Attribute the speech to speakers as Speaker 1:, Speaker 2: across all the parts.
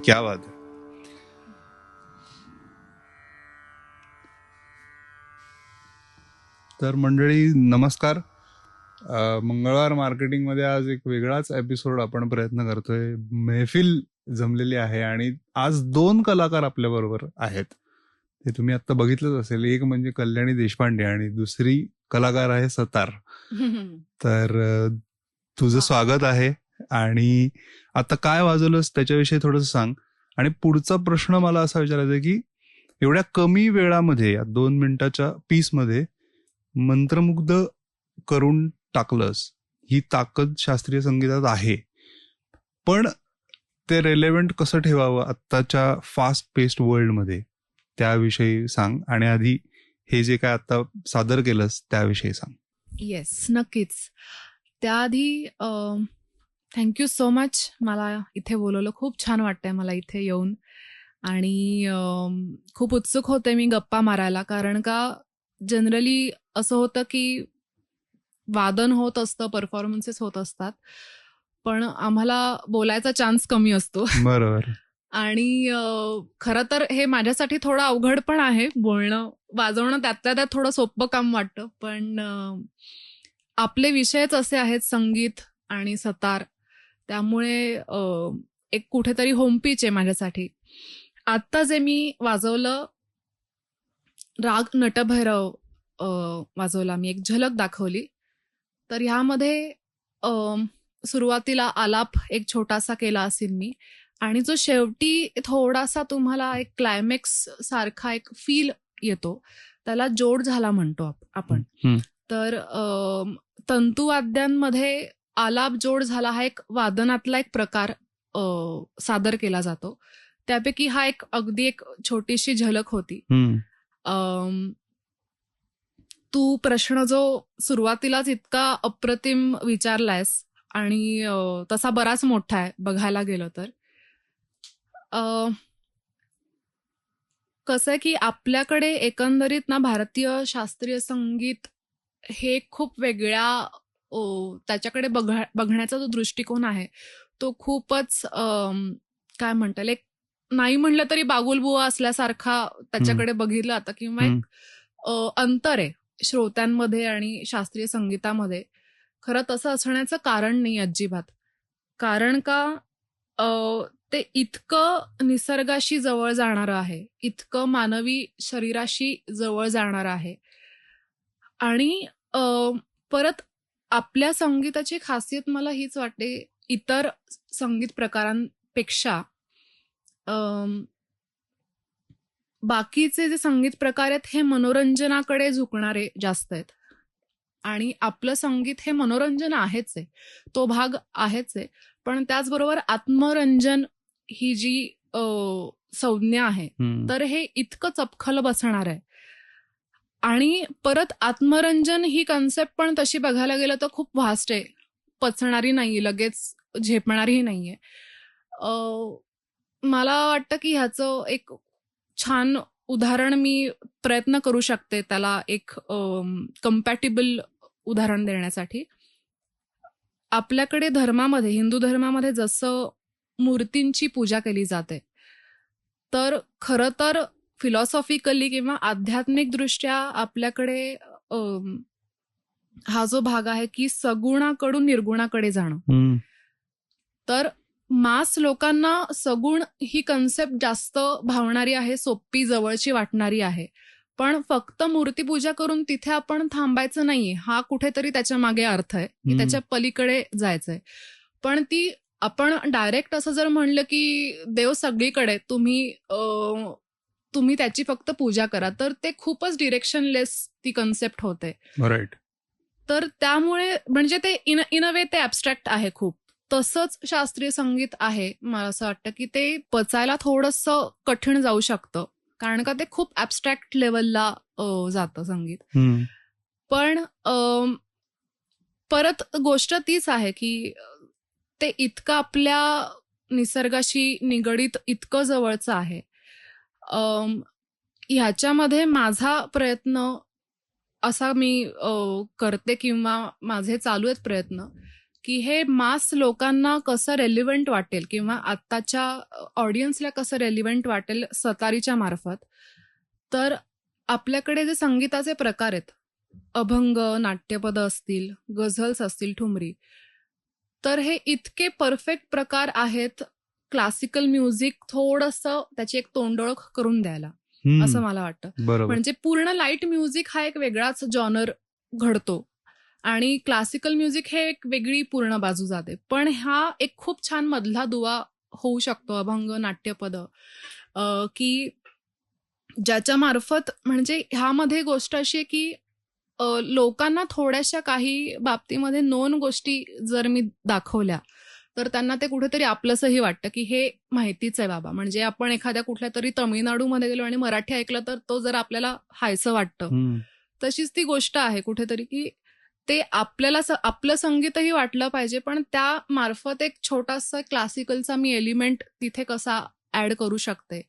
Speaker 1: क्या बात आहे. तर मंडळी नमस्कार. मंगळवार मार्केटिंगमध्ये आज एक वेगळाच एपिसोड आपण प्रयत्न करतोय. महफिल जमलेली आहे आणि आज 2 कलाकार आपल्या बरोबर आहेत. ते तुम्ही आता बघितलंच असेल. एक म्हणजे कल्याणी देशपांडे आणि दुसरी कलाकार आहे सतार. तर तुझं स्वागत आहे. आणि आता काय वाजवलंस त्याच्याविषयी थोडंसं सांग. आणि पुढचा प्रश्न मला असा विचारायचा आहे की एवढ्या कमी वेळामध्ये, 2 मिनिटाच्या पीसमध्ये मंत्रमुग्ध करून टाकलंस. ही ताकद शास्त्रीय संगीतात आहे. पण ते रेलेव्हंट कसं ठेवावं आत्ताच्या फास्ट पेस्ड वर्ल्डमध्ये, त्याविषयी सांग. आणि आधी हे जे काय आता सादर केलंस त्याविषयी सांग.
Speaker 2: येस, नक्कीच. त्याआधी थँक्यू सो मच. मला इथे बोलवलं. खूप छान वाटतंय मला इथे येऊन. आणि खूप उत्सुक होते मी गप्पा मारायला, कारण का जनरली असं होतं की वादन होत असतं, परफॉर्मन्सेस होत असतात, पण आम्हाला बोलायचा चान्स कमी असतो.
Speaker 1: बरोबर.
Speaker 2: आणि खरं तर हे माझ्यासाठी थोडं अवघड पण आहे बोलणं, वाजवणं. त्यातल्या त्यात थोडं सोपं काम वाटतं, पण आपले विषयच असे आहेत, संगीत आणि सतार. त्यामुळे एक कुठेतरी होम पिच आहे माझ्यासाठी. आत्ता जे मी वाजवलं, राग नटभैरव वाजवला मी, एक झलक दाखवली. तर ह्यामध्ये सुरुवातीला आलाप एक छोटासा केला असेल मी, आणि जो शेवटी थोडासा तुम्हाला एक क्लायमॅक्स सारखा एक फील येतो, त्याला जोड झाला म्हणतो आपण. तर तंतुवाद्यांमध्ये आलाप जोड झाला हा एक वादनातला एक प्रकार सादर केला जातो. त्यापैकी हा एक अगदी एक छोटीशी झलक होती. तू प्रश्न जो सुरुवातीलाच इतका अप्रतिम विचारलायस, आणि तसा बराच मोठा आहे बघायला गेलं तर. कसं आहे की आपल्याकडे एकंदरीत ना भारतीय शास्त्रीय संगीत हे खूप वेगळ्या त्याच्याकडे बघण्याचा जो दृष्टिकोन आहे तो खूपच काय म्हणता येईल, एक नाही म्हणलं तरी बागुलबुवा असल्यासारखा त्याच्याकडे बघितलं आता, किंवा एक अंतर आहे श्रोत्यांमध्ये आणि शास्त्रीय संगीतामध्ये. खरं तसं असण्याचं कारण नाही अजिबात. कारण का ते इतकं निसर्गाशी जवळ जाणारं आहे, इतकं मानवी शरीराशी जवळ जाणारं आहे. आणि परत आपल्या संगीताची खासियत मला हीच वाटते, इतर संगीत प्रकारांपेक्षा बाकीचे जे संगीत प्रकार आहेत हे मनोरंजनाकडे झुकणारे जास्त आहेत. आणि आपलं संगीत हे मनोरंजन आहेच आहे, तो भाग आहेच आहे, पण त्याचबरोबर आत्मरंजन ही जी संज्ञा आहे, तर हे इतकं चपखल बसणार आहे. आणि परत आत्मरंजन ही कन्सेप्ट पण तशी बघायला गेलं तर खूप व्हास्ट आहे, पचणारी नाहीये, लगेच झेपणारीही नाहीये. मला वाटतं की ह्याचं एक छान उदाहरण मी प्रयत्न करू शकते, त्याला एक कम्पॅटिबल उदाहरण देण्यासाठी. आपल्याकडे धर्मामध्ये, हिंदू धर्मामध्ये जसं मूर्तींची पूजा केली जाते, तर खरं तर फिलॉसॉफिकली किंवा आध्यात्मिक दृष्ट्या आपल्याकडे हा जो भाग आहे की सगुणाकडून निर्गुणाकडे जाणं. तर मास लोकांना सगुण ही कन्सेप्ट जास्त भावणारी आहे, सोपी, जवळची वाटणारी आहे. पण फक्त मूर्तीपूजा करून तिथे आपण थांबायचं नाहीये, हा कुठेतरी त्याच्या मागे अर्थ आहे की त्याच्या पलीकडे जायचंय. पण ती आपण डायरेक्ट असं जर म्हणलं की देव सगळीकडे, तुम्ही त्याची फक्त पूजा करा, तर ते खूपच डिरेक्शनलेस ती कन्सेप्ट होते.
Speaker 1: राईट.
Speaker 2: तर त्यामुळे म्हणजे ते इन अ वे ते ॲब्स्ट्रॅक्ट आहे खूप. तसंच शास्त्रीय संगीत आहे. मला असं वाटतं की ते पचायला थोडंसं कठीण जाऊ शकतं, कारण का ते खूप ॲब्स्ट्रॅक्ट लेवलला जातं संगीत. पण परत गोष्ट तीच आहे की ते इतकं आपल्या निसर्गाशी निगडीत, इतकं जवळचं आहे. ह्याच्यामध्ये माझा प्रयत्न असा मी करते, किंवा माझे चालू आहेत प्रयत्न, की हे मास लोकांना कसं रेलिव्हंट वाटेल किंवा आत्ताच्या ऑडियन्सला कसं रेलिव्हंट वाटेल सतारीच्या मार्फत. तर आपल्याकडे जे संगीताचे प्रकार आहेत, अभंग, नाट्यपद असतील, गझल्स असतील, ठुमरी, तर हे इतके परफेक्ट प्रकार आहेत क्लासिकल म्युझिक थोडंसं त्याची एक तोंडओळख करून द्यायला, असं मला वाटतं.
Speaker 1: बरोबर.
Speaker 2: म्हणजे पूर्ण लाईट म्युझिक हा एक वेगळाच जॉनर घडतो आणि क्लासिकल म्युझिक हे एक वेगळी पूर्ण बाजू जाते. पण हा एक खूप छान मधला दुवा होऊ शकतो, अभंग, नाट्यपद, की ज्याच्या मार्फत म्हणजे ह्यामध्ये गोष्ट अशी आहे की लोकांना थोड्याशा काही बाबतीमध्ये नोन गोष्टी जर मी दाखवल्या तर त्यांना ते कुठेतरी आपलंसंही वाटतं की हे माहितीच आहे बाबा. म्हणजे आपण एखाद्या कुठल्या तरी तमिळनाडूमध्ये गेलो आणि मराठी ऐकलं तर तो जर आपल्याला हायसं वाटतं, तशीच ती गोष्ट आहे कुठेतरी की ते आपल्याला आपलं संगीतही वाटलं पाहिजे, पण त्या मार्फत एक छोटासा क्लासिकलचा मी एलिमेंट तिथे कसा ऍड करू शकते.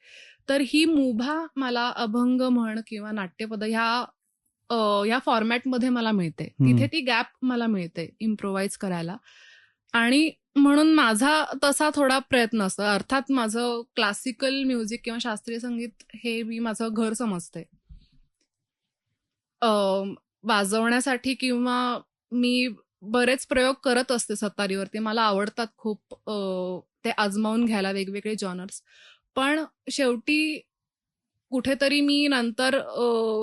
Speaker 2: तर ही मुभा मला अभंग म्हण किंवा नाट्यपद ह्या फॉर्मॅटमध्ये मला मिळते. तिथे ती गॅप मला मिळते इम्प्रोव्हाइज करायला. आणि म्हणून माझा तसा थोडा प्रयत्न असतो. अर्थात माझं क्लासिकल म्युझिक किंवा शास्त्रीय संगीत हे मी माझं घर समजते वाजवण्यासाठी, किंवा मी बरेच प्रयोग करत असते सतारीवरती. मला आवडतात खूप ते आजमावून घ्यायला वेगवेगळे जॉनर्स. पण शेवटी कुठेतरी मी नंतर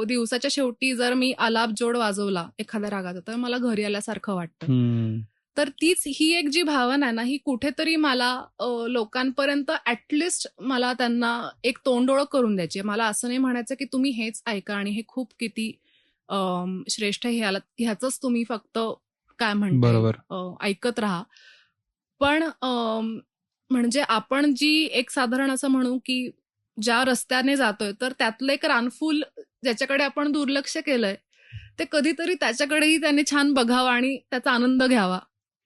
Speaker 2: दिवसाच्या शेवटी जर मी आलाप जोड वाजवला एखाद्या रागाचा तर मला घरी आल्यासारखं वाटतं. तर तीच ही एक जी भावना आहे ना, ही कुठेतरी मला लोकांपर्यंत ऍटलिस्ट मला त्यांना एक तोंडओळख करून द्यायची. मला असं नाही म्हणायचं की तुम्ही हेच ऐका आणि हे खूप किती श्रेष्ठ आहे, ह्याच तुम्ही फक्त काय म्हणतो ऐकत राहा. पण म्हणजे आपण जी एक साधारण असं म्हणू की ज्या रस्त्याने जातोय तर त्यातलं एक रानफूल ज्याच्याकडे आपण दुर्लक्ष केलंय ते कधीतरी त्याच्याकडेही त्याने छान बघावं आणि त्याचा आनंद घ्यावा,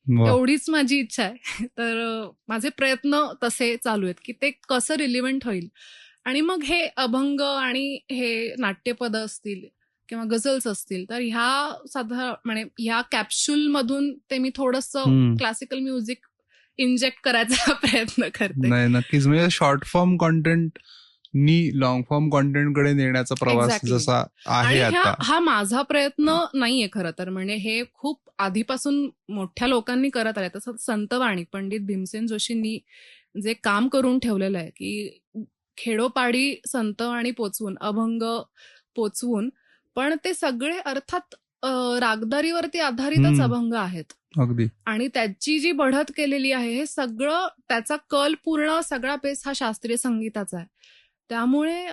Speaker 2: एवढीच माझी इच्छा आहे. तर माझे प्रयत्न तसे चालू आहेत की ते कसं रिलिव्हंट होईल. आणि मग हे अभंग आणि हे नाट्यपद असतील किंवा गझल्स असतील तर म्हणजे ह्या कॅप्सूल मधून ते मी थोडंसं क्लासिकल म्युझिक इंजेक्ट करायचा प्रयत्न करते.
Speaker 1: नाही, नक्कीच. म्हणजे शॉर्ट फॉर्म कॉन्टेंट नी लॉंग फॉर्म कॉन्टेंट कडे नेण्याचा प्रवास जसा आहे आता.
Speaker 2: हा माझा प्रयत्न नाहीये खरं तर. म्हणजे हे खूप आधीपासून मोठ्या लोकांनी करत आले. तसं संतवाणी पंडित भीमसेन जोशींनी जे काम करून ठेवलेलं आहे की खेडोपाडी संतवाणी पोचवून, अभंग पोचवून, पण ते सगळे अर्थात रागदारीवरती आधारितच अभंग आहेत.
Speaker 1: अगदी. आणि
Speaker 2: त्याची जी बढत केलेली आहे हे सगळं, त्याचा कल पूर्ण सगळा बेस हा शास्त्रीय संगीताचा आहे. त्यामुळे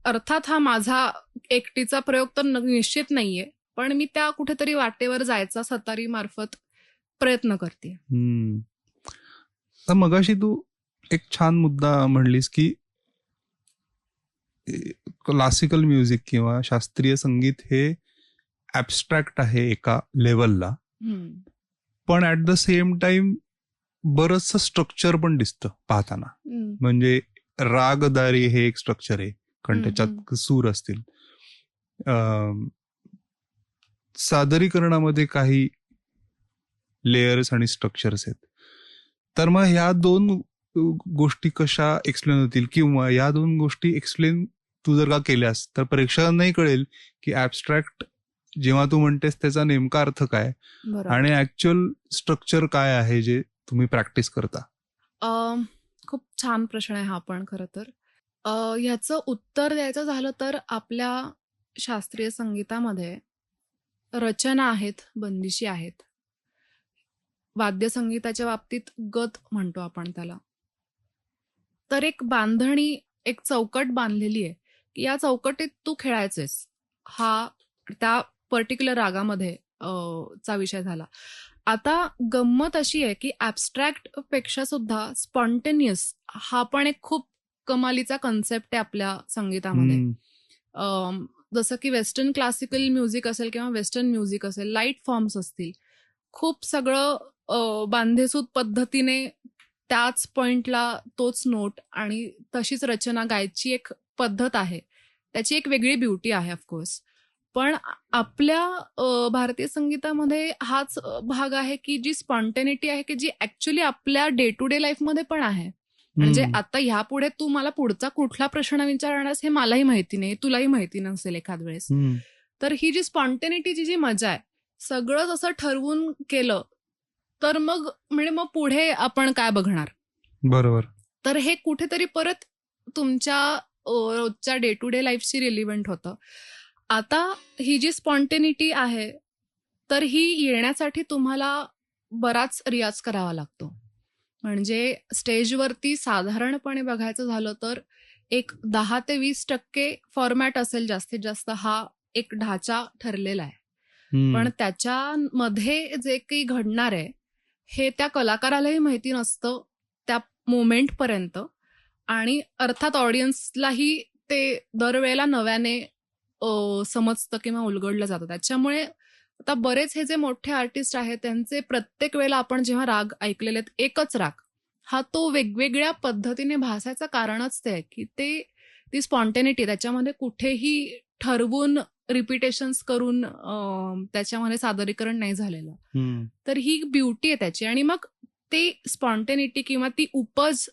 Speaker 2: अर्थात हा माझा एकटीचा प्रयोग तर निश्चित नाहीये, पण मी त्या कुठेतरी वाटेवर जायचा सतारी मार्फत प्रयत्न करते.
Speaker 1: मगाशी तू एक छान मुद्दा म्हणलीस की क्लासिकल म्युझिक किंवा शास्त्रीय संगीत हे ऍबस्ट्रॅक्ट आहे एका लेवलला, पण ऍट द सेम टाइम बरंचसं स्ट्रक्चर पण दिसतं पाहताना. म्हणजे रागदारी हे एक स्ट्रक्चर आहे, कारण त्याच्यात सूर असतील. सादरीकरणामध्ये काही लेयर्स आणि स्ट्रक्चर्स आहेत. तर मग ह्या दोन गोष्टी कशा एक्सप्लेन होतील, किंवा या दोन गोष्टी एक्सप्लेन तू जर का केल्यास तर प्रेक्षकांनाही कळेल की ऍबस्ट्रॅक्ट जेव्हा तू म्हणतेस त्याचा नेमका अर्थ काय आणि ऍक्च्युअल स्ट्रक्चर काय आहे जे तुम्ही प्रॅक्टिस करता.
Speaker 2: खूप छान प्रश्न आहे हा. पण खरं तर ह्याचं उत्तर द्यायचं झालं तर आपल्या शास्त्रीय संगीतामध्ये रचना आहेत, बंदिशी आहेत. वाद्यसंगीताच्या बाबतीत गत म्हणतो आपण त्याला. तर एक बांधणी, एक चौकट बांधलेली आहे की या चौकटीत तू खेळायचेस. हा त्या पर्टिक्युलर रागामध्ये चा विषय झाला. आता गंमत अशी आहे की ऍबस्ट्रॅक्ट पेक्षा सुद्धा स्पॉन्टेनियस हा पण एक खूप कमालीचा कन्सेप्ट आहे आपल्या संगीतामध्ये. जसं की वेस्टर्न क्लासिकल म्युझिक असेल किंवा वेस्टर्न म्युझिक असेल, लाईट फॉर्म्स असतील, खूप सगळं बांधेसूद पद्धतीने त्याच पॉइंटला तोच नोट आणि तशीच रचना गायची एक पद्धत आहे. त्याची एक वेगळी ब्युटी आहे ऑफकोर्स. पण आपल्या भारतीय संगीतामध्ये हाच भाग आहे की जी स्पॉन्टेनिटी आहे की जी ऍक्च्युली आपल्या डे टू डे लाईफमध्ये पण आहे. म्हणजे आता ह्यापुढे तू मला पुढचा कुठला प्रश्न विचारणारस हे मलाही माहिती नाही, तुलाही माहिती नसेल एखाद वेळेस. तर ही जी स्पॉन्टेनिटीची जी मजा आहे, सगळंच असं ठरवून केलं तर मग म्हणजे मग पुढे आपण काय बघणार.
Speaker 1: बरोबर.
Speaker 2: तर हे कुठेतरी परत तुमच्या रोजच्या डे टू डे लाईफशी रिलिव्हंट होतं. आता ही जी स्पॉन्टेनिटी आहे तर ही येण्यासाठी तुम्हाला बराच रियाज करावा लागतो. म्हणजे स्टेजवरती साधारणपणे बघायचं झालं तर एक 10 ते 20% फॉर्मॅट असेल जास्तीत जास्त, हा एक ढाचा ठरलेला आहे. पण त्याच्यामध्ये जे काही घडणार आहे हे त्या कलाकारालाही माहिती नसतं त्या मोमेंटपर्यंत, आणि अर्थात ऑडियन्सलाही ते दरवेळेला नव्याने समजतं किंवा उलगडलं जातं. त्याच्यामुळे आता बरेच हे जे मोठे आर्टिस्ट आहेत त्यांचे प्रत्येक वेळेला आपण जेव्हा राग ऐकलेले आहेत, एकच राग हा तो वेगवेगळ्या पद्धतीने भासायचं कारणच ते आहे की ती स्पॉन्टेनिटी त्याच्यामध्ये कुठेही ठरवून रिपिटेशन्स करून त्याच्यामध्ये सादरीकरण नाही झालेलं. तर ही ब्युटी आहे त्याची. आणि मग ते स्पॉन्टेनिटी किंवा ती उपज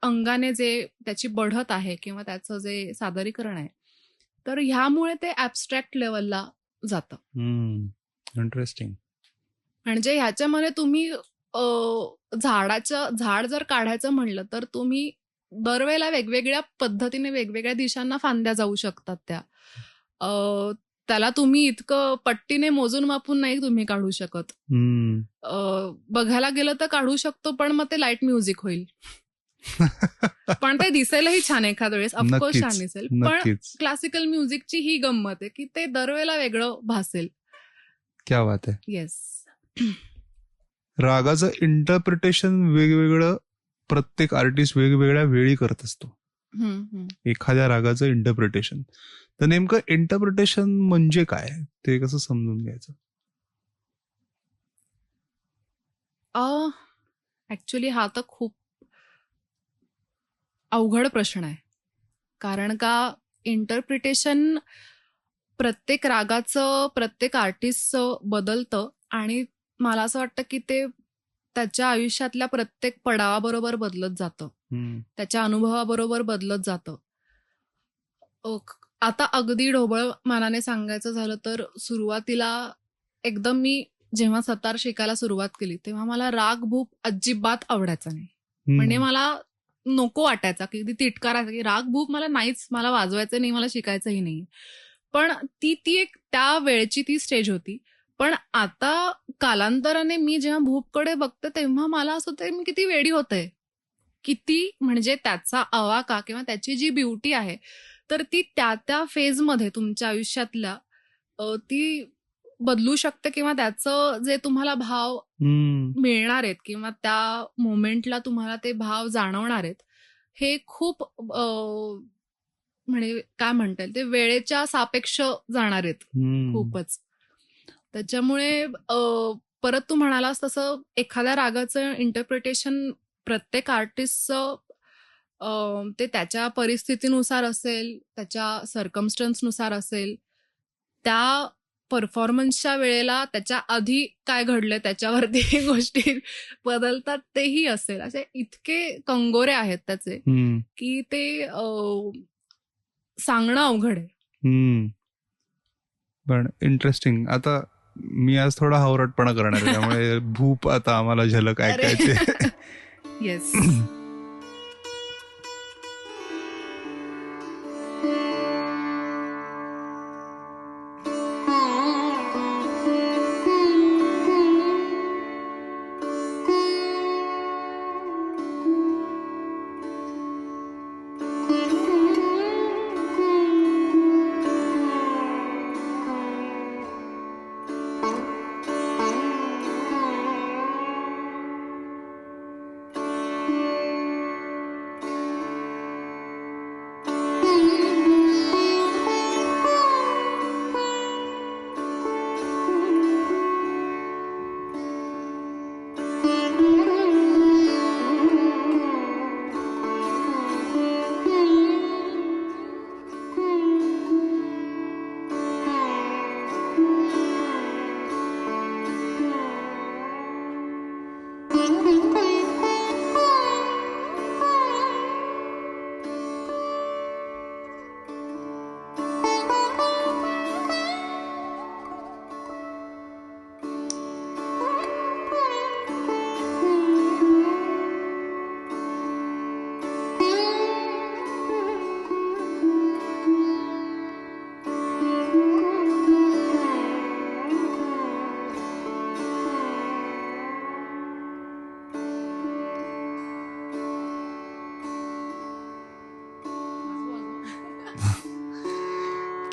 Speaker 2: अंगाने जे त्याची बढत आहे किंवा त्याचं जे सादरीकरण आहे, तर ह्यामुळे ते ऍबस्ट्रॅक्ट लेवलला जातं.
Speaker 1: इंटरेस्टिंग.
Speaker 2: म्हणजे ह्याच्यामध्ये तुम्ही झाड जर काढायचं म्हणलं तर तुम्ही दरवेळेला वेगवेगळ्या पद्धतीने वेगवेगळ्या दिशांना फांद्या जाऊ शकतात त्याला तुम्ही इतकं पट्टीने मोजून मापून नाही तुम्ही काढू शकत. बघायला गेलं तर काढू शकतो, पण मग ते लाईट म्युझिक होईल. पण ते दिसायलाही छान एखाद्या वेळेस, ऑफकोर्स छान दिसेल. पण क्लासिकल म्युझिकची ही गंमत आहे की ते दरवेळेला वेगळं भासेल.
Speaker 1: क्या बात आहे.
Speaker 2: येस.
Speaker 1: रागाचं इंटरप्रिटेशन वेगवेगळं प्रत्येक आर्टिस्ट वेगवेगळ्या वेळी करत असतो एखाद्या रागाचं इंटरप्रिटेशन. तर नेमकं इंटरप्रिटेशन म्हणजे काय ते कसं समजून घ्यायचं?
Speaker 2: ऍक्च्युली हा तर खूप अवघड प्रश्न आहे. कारण का इंटरप्रिटेशन प्रत्येक रागाचं प्रत्येक आर्टिस्टचं बदलतं आणि मला असं वाटतं की ते त्याच्या आयुष्यातल्या प्रत्येक पडावाबरोबर बदलत जातं, त्याच्या अनुभवाबरोबर बदलत जातं. आता अगदी ढोबळ मानाने सांगायचं झालं तर सुरुवातीला एकदम मी जेव्हा सतार शिकायला सुरुवात केली तेव्हा मला राग भूप अजिबात आवडायचा नाही. म्हणजे मला नको वाटायचा की तिटकारायचा की राग भूप मला नाहीच, मला वाजवायचं नाही, मला शिकायचंही नाही. पण ती एक त्या वेळची ती स्टेज होती. पण आता कालांतराने मी जेव्हा भूपकडे बघते तेव्हा मला असं होतं मी किती वेडी होते, किती म्हणजे त्याचा आवाका किंवा त्याची जी ब्युटी आहे तर ती त्या फेजमध्ये तुमच्या आयुष्यातल्या ती बदलू शकते किंवा त्याचं जे तुम्हाला भाव मिळणार आहेत किंवा त्या मोमेंटला तुम्हाला ते भाव जाणवणार आहेत हे खूप म्हणजे काय म्हणता येईल ते वेळेच्या सापेक्ष जाणार आहेत खूपच. त्याच्यामुळे परत तू म्हणालास तसं एखाद्या रागाचं इंटरप्रिटेशन प्रत्येक आर्टिस्टचं ते त्याच्या परिस्थितीनुसार असेल, त्याच्या सर्कमस्टन्सनुसार असेल, त्या परफॉर्मन्सच्या वेळेला त्याच्या आधी काय घडलं त्याच्यावरती गोष्टी बदलतात तेही असेल. असे इतके कंगोरे आहेत त्याचे की ते सांगणं अवघड आहे.
Speaker 1: पण इंटरेस्टिंग. आता मी आज थोडा हावरटपणा करणार आहे त्यामुळे भूप आता आम्हाला झलक ऐकायचे.
Speaker 2: येस.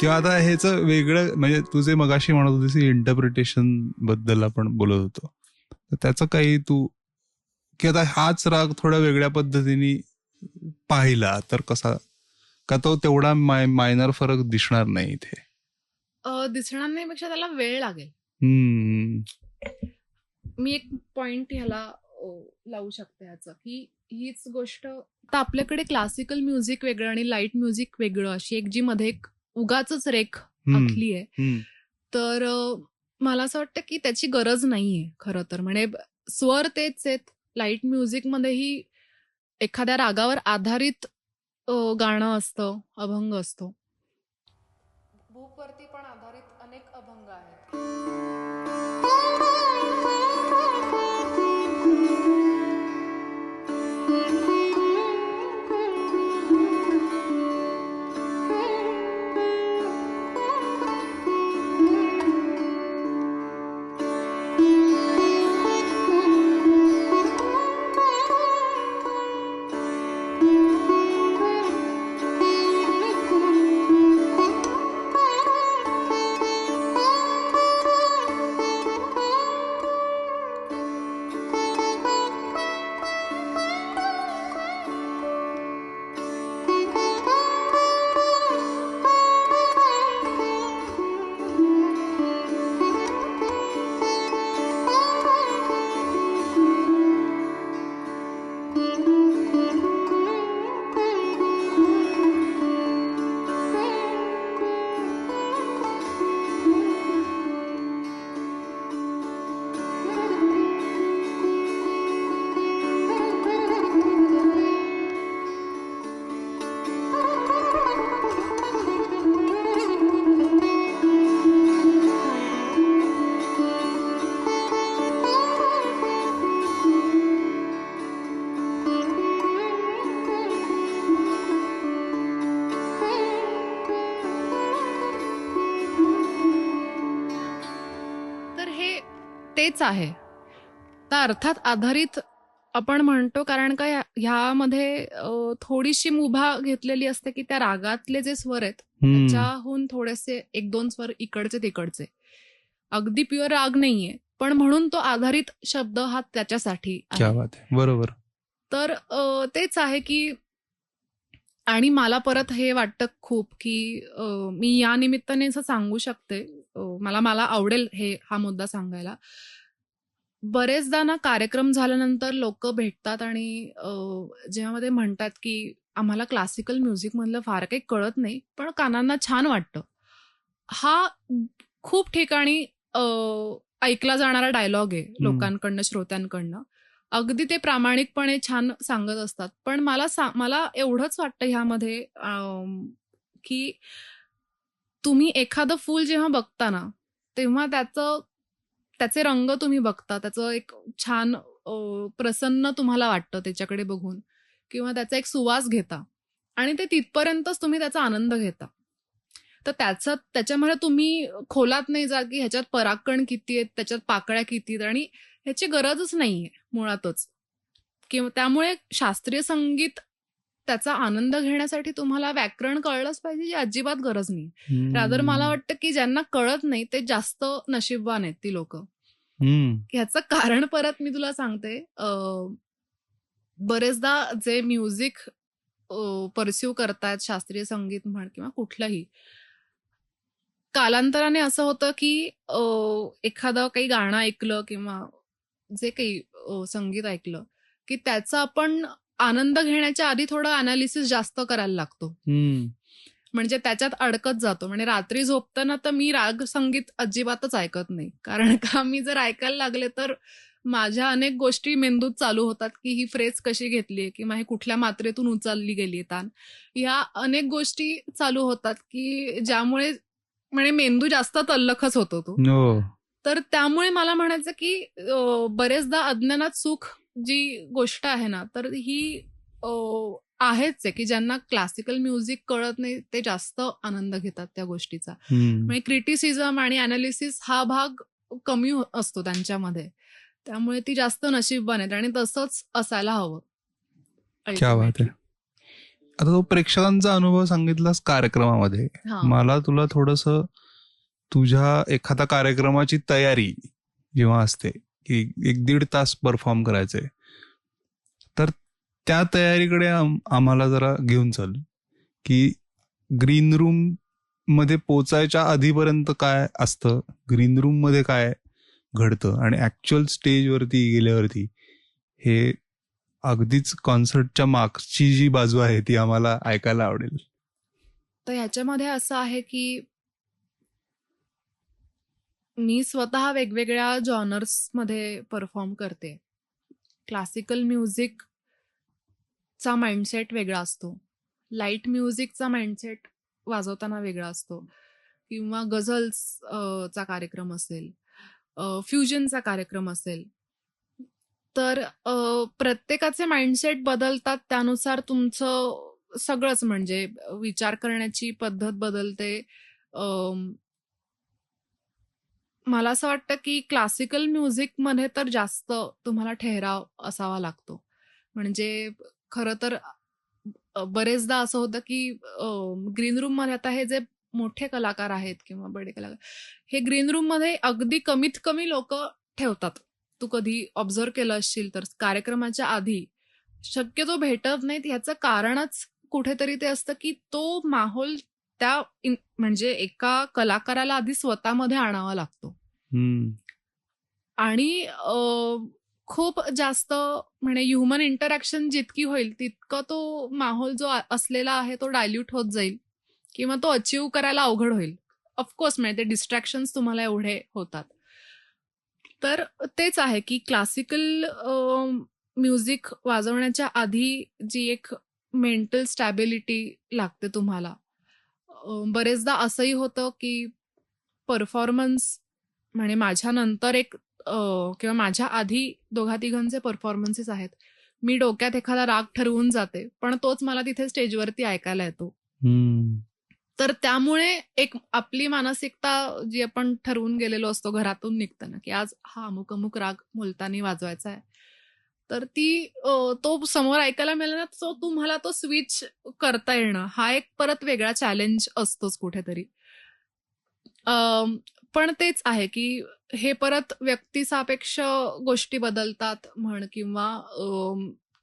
Speaker 1: किंवा आता ह्याच वेगळं म्हणजे तू जे मगाशी म्हणत होतीस इंटरप्रिटेशन बद्दल आपण बोलत होतो, तर त्याचं काही तू की आता हाच राग थोड्या वेगळ्या पद्धतीने पाहिला तर कसा, का तो तेवढा मायनर फरक दिसणार नाही इथे?
Speaker 2: दिसणार नाही पेक्षा त्याला वेळ लागेल. मी एक पॉइंट ह्याला लावू शकते ह्याचं, की हीच गोष्ट आता आपल्याकडे क्लासिकल म्युझिक वेगळं आणि लाईट म्युझिक वेगळं अशी एक जी मध्ये एक उगाचच रेख आखली आहे. तर मला असं वाटतं की त्याची गरज नाहीये खरं तर. म्हणजे स्वर तेच आहेत. लाईट म्युझिक मध्येही एखाद्या रागावर आधारित गाणं असतं, अभंग असतो. भूपवरती पण आधारित अनेक अभंग आहेत. तेच आहे. तर अर्थात आधारित आपण म्हणतो कारण का ह्यामध्ये थोडीशी मुभा घेतलेली असते की त्या रागातले जे स्वर आहेत त्याच्याहून थोडेसे एक दोन स्वर इकडचे तिकडचे, अगदी प्युअर राग नाहीये, पण म्हणून तो आधारित शब्द हा त्याच्यासाठी आहे.
Speaker 1: बरोबर.
Speaker 2: तर तेच आहे की आणि मला परत हे वाटतं खूप की मी या निमित्ताने असं सांगू शकते, मला आवडेल हा मुद्दा सांगायला. बरेचदा ना कार्यक्रम झाल्यानंतर लोक भेटतात आणि जेव्हा मध्ये म्हणतात की आम्हाला क्लासिकल म्युझिक मधलं फार काही कळत नाही पण कानांना छान वाटतं. हा खूप ठिकाणी ऐकला जाणारा डायलॉग आहे लोकांकडनं, श्रोत्यांकडनं. अगदी ते प्रामाणिकपणे छान सांगत असतात. पण मला एवढंच वाटतं ह्यामध्ये की तुम्ही एखादं फूल जेव्हा बघता ना तेव्हा त्याचे रंग तुम्ही बघता, त्याचं एक छान प्रसन्न तुम्हाला वाटतं त्याच्याकडे बघून किंवा त्याचा एक सुवास घेता आणि ते तिथपर्यंतच तुम्ही त्याचा आनंद घेता. तर त्याच्यामध्ये तुम्ही खोलात नाही जा की ह्याच्यात परागकण किती आहेत, त्याच्यात पाकळ्या किती आहेत, आणि ह्याची गरजच नाहीये मुळातच. किंवा त्यामुळे शास्त्रीय संगीत त्याचा आनंद घेण्यासाठी तुम्हाला व्याकरण कळलंच पाहिजे, जी अजिबात गरज नाही. रादर मला वाटतं की ज्यांना कळत नाही ते जास्त नशीबवान आहेत ती लोक. ह्याचं कारण परत मी तुला सांगते, बरेचदा जे म्युझिक परस्यू करतात, शास्त्रीय संगीत म्हण किंवा कुठलंही, कालांतराने असं होतं की एखादं काही गाणं ऐकलं किंवा जे काही संगीत ऐकलं की त्याचा आपण आनंद घेण्याच्या आधी थोडं अनालिसिस जास्त करायला लागतो. म्हणजे त्याच्यात अडकत जातो. म्हणजे रात्री झोपताना तर मी राग संगीत अजिबातच ऐकत नाही, कारण का मी जर ऐकायला लागले तर माझ्या अनेक गोष्टी मेंदूत चालू होतात की ही फ्रेज कशी घेतलीये किंवा ही कुठल्या मात्रेतून उचलली गेली तान, ह्या अनेक गोष्टी चालू होतात की ज्यामुळे म्हणजे मेंदू जास्त तल्लखच होतो तो. तर त्यामुळे मला म्हणायचं की बरेचदा अज्ञानात सुख जी गोष्ट आहे ना, तर ही आहेच आहे की ज्यांना क्लासिकल म्युझिक कळत नाही ते जास्त आनंद घेतात त्या गोष्टीचा. म्हणजे क्रिटिसिझम आणि अनालिसिस हा भाग कमी असतो त्यांच्यामध्ये, त्यामुळे ती जास्त नशीबवान आहेत आणि तसंच असायला हवं.
Speaker 1: क्या बात आहे. आता तो प्रेक्षकांचा अनुभव सांगितलास कार्यक्रमामध्ये.
Speaker 2: हा.
Speaker 1: मला तुला थोडस तुझ्या एखादा कार्यक्रमाची तयारी जेव्हा असते की 1-1.5 तास परफॉर्म करायचंय, तर त्या तयारीकडे आम्हाला जरा घेऊन चल. की ग्रीन रूम मध्ये पोचायच्या आधीपर्यंत काय असतं, ग्रीन रूम मध्ये काय घडतं आणि ऍक्च्युअल स्टेजवरती गेल्यावरती हे अगदीच कॉन्सर्टच्या मागची जी बाजू आहे ती आम्हाला ऐकायला आवडेल.
Speaker 2: तर ह्याच्यामध्ये असं आहे की मी स्वतः वेगवेगळ्या जॉनर्समध्ये परफॉर्म करते. क्लासिकल म्युझिकचा माइंडसेट वेगळा असतो, लाईट म्युझिकचा माइंडसेट वाजवताना वेगळा असतो, किंवा गझल्सचा कार्यक्रम असेल, फ्युजनचा कार्यक्रम असेल. तर प्रत्येकाचे माइंडसेट बदलतात, त्यानुसार तुमचं सगळंच म्हणजे विचार करण्याची पद्धत बदलते. मला असं वाटतं की क्लासिकल म्युझिकमध्ये तर जास्त तुम्हाला ठहराव असावा लागतो. म्हणजे खरं तर बरेचदा असं होतं की ग्रीन रूममध्ये आता हे जे मोठे कलाकार आहेत किंवा बडे कलाकार, हे ग्रीन रूममध्ये अगदी कमीत कमी लोक ठेवतात. तू कधी ऑब्झर्व केलं असशील तर कार्यक्रमाच्या आधी शक्यतो भेटत नाहीत. ह्याचं कारणच कुठेतरी ते असतं की तो माहोल त्या म्हणजे एका कलाकाराला आधी स्वतःमध्ये आणावा लागतो. आणि खूप जास्त म्हणजे ह्युमन इंटरॅक्शन जितकी होईल तितकं तो माहोल जो असलेला आहे तो डायल्यूट होत जाईल किंवा तो अचीव्ह करायला अवघड होईल. ऑफकोर्स म्हणजे ते डिस्ट्रॅक्शन्स तुम्हाला एवढे होतात. तर तेच आहे की क्लासिकल म्युझिक वाजवण्याच्या आधी जी एक मेंटल स्टॅबिलिटी लागते तुम्हाला. बरेचदा असंही होतं की परफॉर्मन्स म्हणजे माझ्या नंतर एक किंवा माझ्या आधी 2-3 परफॉर्मन्सेस आहेत, मी डोक्यात एखादा राग ठरवून जाते पण तोच मला तिथे स्टेजवरती ऐकायला येतो. तर त्यामुळे एक आपली मानसिकता जी आपण ठरवून गेलेलो असतो घरातून निघताना की आज हा अमुक अमुक राग मुलतानी वाजवायचा आहे, तर ती तो समोर ऐकायला मिळाला ना, तो तुम्हाला तो स्विच करता येणं हा एक परत वेगळा चॅलेंज असतोच कुठेतरी. पण तेच आहे की हे परत व्यक्तिसापेक्ष गोष्टी बदलतात म्हण, किंवा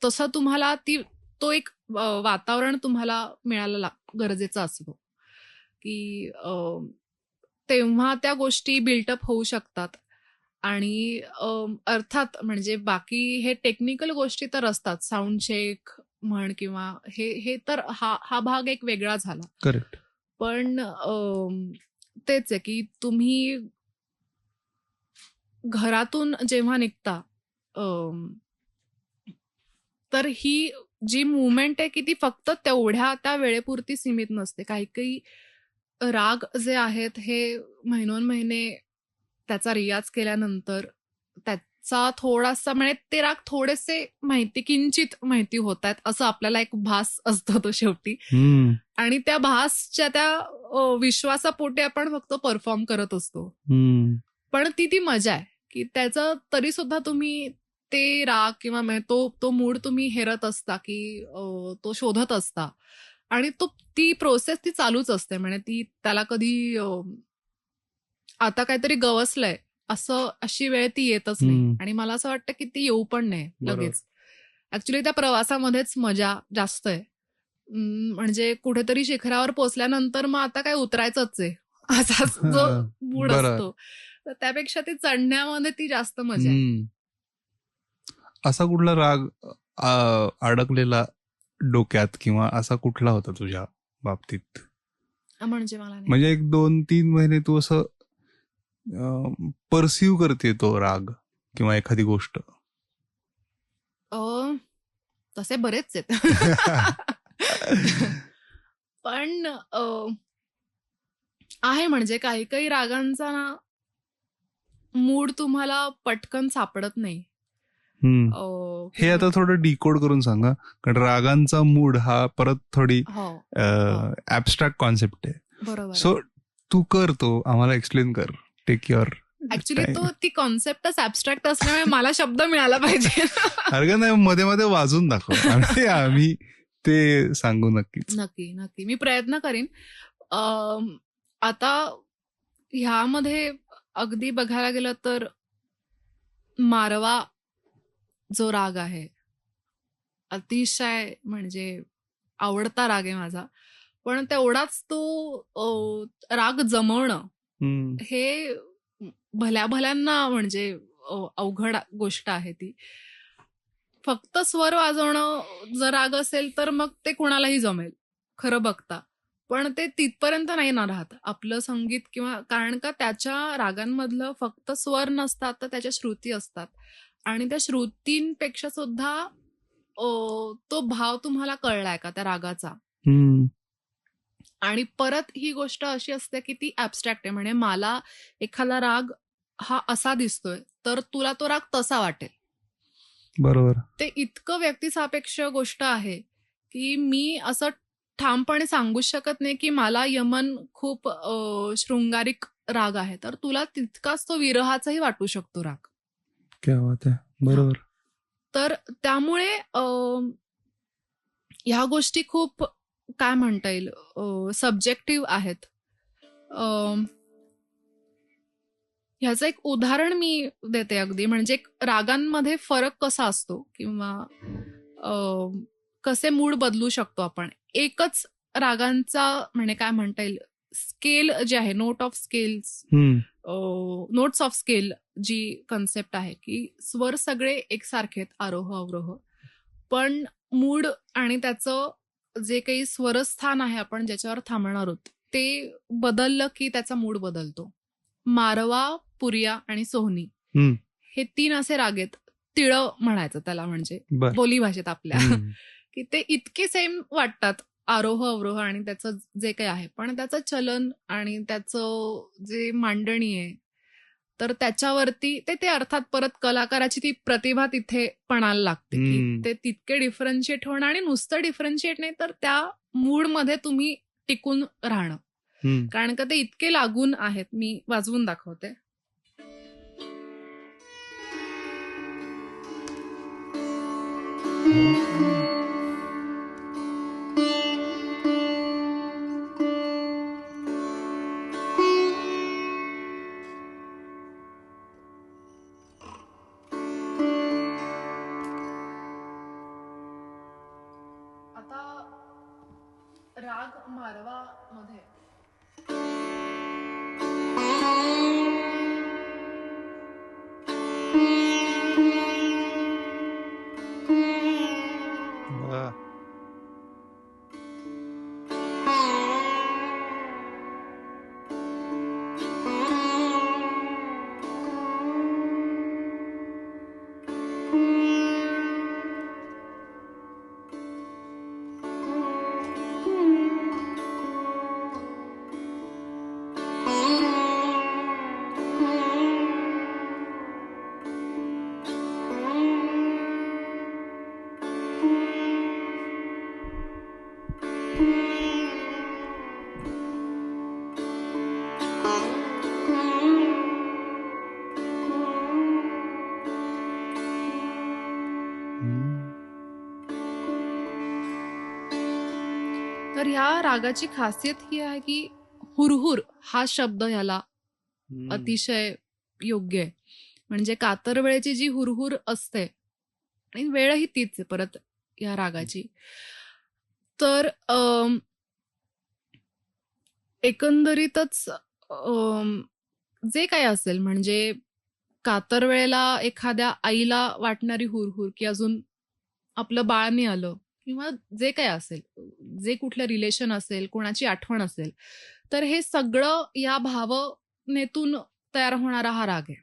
Speaker 2: तसं तुम्हाला तो एक वातावरण तुम्हाला मिळायला गरजेचा असतो की तेव्हा त्या गोष्टी बिल्टअप होऊ शकतात. आणि अर्थात म्हणजे बाकी हे टेक्निकल गोष्टी तर असतात, साऊंड चेक म्हण किंवा हे तर हा भाग एक वेगळा झाला.
Speaker 1: करेक्ट.
Speaker 2: पण तेच आहे की तुम्ही घरातून जेव्हा निघता तर ही जी मुवमेंट आहे की ती फक्त तेवढ्या त्या वेळेपुरती सीमित नसते. काही काही राग जे आहेत हे महिनोन्महिने त्याचा रियाज केल्यानंतर त्याचा थोडासा म्हणजे ते राग थोडेसे किंचित माहिती होत आहेत असं आपल्याला एक भास असतो तो शेवटी. आणि त्या भासच्या त्या विश्वासापोटी आपण फक्त परफॉर्म करत असतो. पण ती मजा आहे की त्याचं तरी सुद्धा तुम्ही ते राग किंवा तो मूड तुम्ही हेरत असता की तो शोधत असता, आणि ती प्रोसेस ती चालूच असते. म्हणजे ती त्याला कधी आता काहीतरी गवसलंय अशी वेळ ती येतच नाही. आणि मला असं वाटतं की ती येऊ पण नाही लगेच. ऍक्च्युली त्या प्रवासामध्येच मजा जास्त आहे. म्हणजे कुठेतरी शिखरावर पोचल्यानंतर मग आता काय उतरायचंच आहे असाच जो मूड असतो, तर त्यापेक्षा ती चढण्यामध्ये ती जास्त मजा आहे.
Speaker 1: असा कुठला राग अडकलेला डोक्यात किंवा असा कुठला होता तुझ्या बाबतीत? म्हणजे 1-2-3 महिने तू असं परसिव्ह करते तो राग किंवा एखादी गोष्ट?
Speaker 2: तसे बरेच आहेत पण आहे म्हणजे काही काही रागांचा ना मूड तुम्हाला पटकन सापडत नाही.
Speaker 1: हे आता थोडं डिकोड करून सांगा, कारण रागांचा मूड हा परत थोडी ऍबस्ट्रॅक्ट कॉन्सेप्ट आहे.
Speaker 2: बरोबर.
Speaker 1: सो तू कर, तो आम्हाला एक्सप्लेन कर. Take your.
Speaker 2: ऍक्च्युली ती कॉन्सेप्टच ऍबस्ट्रॅक्ट असल्यामुळे मला शब्द मिळाला पाहिजे.
Speaker 1: अरे नाही, मध्ये मध्ये वाजून दाखव आणि आम्ही ते सांगू नक्कीच.
Speaker 2: नक्की नक्की मी प्रयत्न करीन. आता ह्यामध्ये अगदी बघायला गेलं तर मारवा जो राग आहे अतिशय म्हणजे आवडता राग आहे माझा. पण तेवढाच तो राग जमवणं हे भल्या भल्यांना म्हणजे अवघड गोष्ट आहे ती. फक्त स्वर वाजवणं जर राग असेल तर मग ते कोणालाही जमेल खरं बघता. पण ते तिथपर्यंत नाही ना राहत आपलं संगीत, किंवा कारण का त्याच्या रागांमधलं फक्त स्वर नसतात तर त्याच्या श्रुती असतात. आणि त्या श्रुतींपेक्षा सुद्धा तो भाव तुम्हाला कळलाय का त्या रागाचा. आणि परत ही गोष्ट अशी असते की ती ऍबस्ट्रॅक्ट आहे. म्हणजे मला एखादा राग हा असा दिसतोय तर तुला तो राग तसा वाटेल.
Speaker 1: बरोबर.
Speaker 2: ते इतकं व्यक्तिसापेक्ष गोष्ट आहे की मी असं ठामपणे सांगूच शकत नाही की मला यमन खूप शृंगारिक राग आहे तर तुला तितकाच तो विरहाचाही वाटू शकतो राग.
Speaker 1: क्या बात आहे. बरोबर.
Speaker 2: तर त्यामुळे ह्या गोष्टी खूप काय म्हणता येईल सब्जेक्टिव्ह आहेत. ह्याचं एक उदाहरण मी देते अगदी. म्हणजे रागांमध्ये फरक कसा असतो किंवा कसे मूड बदलू शकतो आपण. एकच रागांचा म्हणजे काय म्हणता येईल स्केल जे आहे, note of scales, notes of scale जी कन्सेप्ट आहे की स्वर सगळे एकसारखे आहेत, आरोह अवरोह, पण मूड आणि त्याचं जे काही स्वरस्थान आहे आपण ज्याच्यावर थांबणार आहोत ते बदललं की त्याचा मूड बदलतो. मारवा, पुरिया आणि सोहनी हे 3 असे राग आहेत. तिळ म्हणायचं त्याला म्हणजे बोली भाषेत आपल्या की ते इतके सेम वाटतात आरोह अवरोह आणि त्याचं जे काही आहे, पण त्याचं चलन आणि त्याचं जे मांडणी आहे तर त्याच्यावरती ते अर्थात परत कलाकाराची ती प्रतिभा तिथे पणाला लागते की ते तितके डिफरन्शिएट होणं आणि नुसतं डिफरन्शिएट नाही तर त्या मूडमध्ये तुम्ही टिकून राहणं. कारण का ते इतके लागून आहेत. मी वाजवून दाखवते. आता राग मारवा मध्ये तर ह्या रागाची खासियत ही आहे की हुरहुर हा शब्द ह्याला अतिशय योग्य आहे. म्हणजे कातर वेळेची जी हुरहुर असते आणि वेळही तीच आहे परत या रागाची. तर एकंदरीतच जे काही असेल म्हणजे कातर वेळेला एखाद्या आईला वाटणारी हुरहुर की अजून आपलं बाळ नाही आलं किंवा जे काही असेल, जे कुठलं रिलेशन असेल, कोणाची आठवण असेल, तर हे सगळं या भावनेतून तयार होणारा हा राग आहे.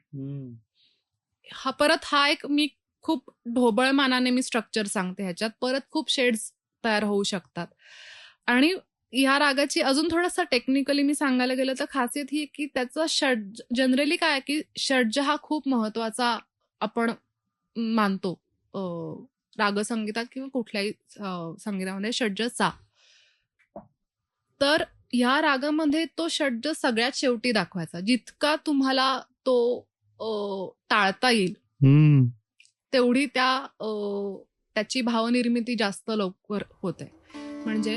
Speaker 2: हा एक मी खूप ढोबळमानाने मी स्ट्रक्चर सांगते. ह्याच्यात परत खूप शेड्स तयार होऊ शकतात. आणि ह्या रागाची अजून थोडंसं टेक्निकली मी सांगायला गेलं तर खासियत ही की त्याचा षड्ज जनरली काय की षड्ज हा खूप महत्वाचा आपण मानतो रागसंगीतात किंवा कुठल्याही संगीतामध्ये षड्जचा. तर ह्या रागामध्ये तो षड्ज सगळ्यात शेवटी दाखवायचा. जितका तुम्हाला तो टाळता येईल तेवढी त्या त्याची भावनिर्मिती जास्त लवकर होते. म्हणजे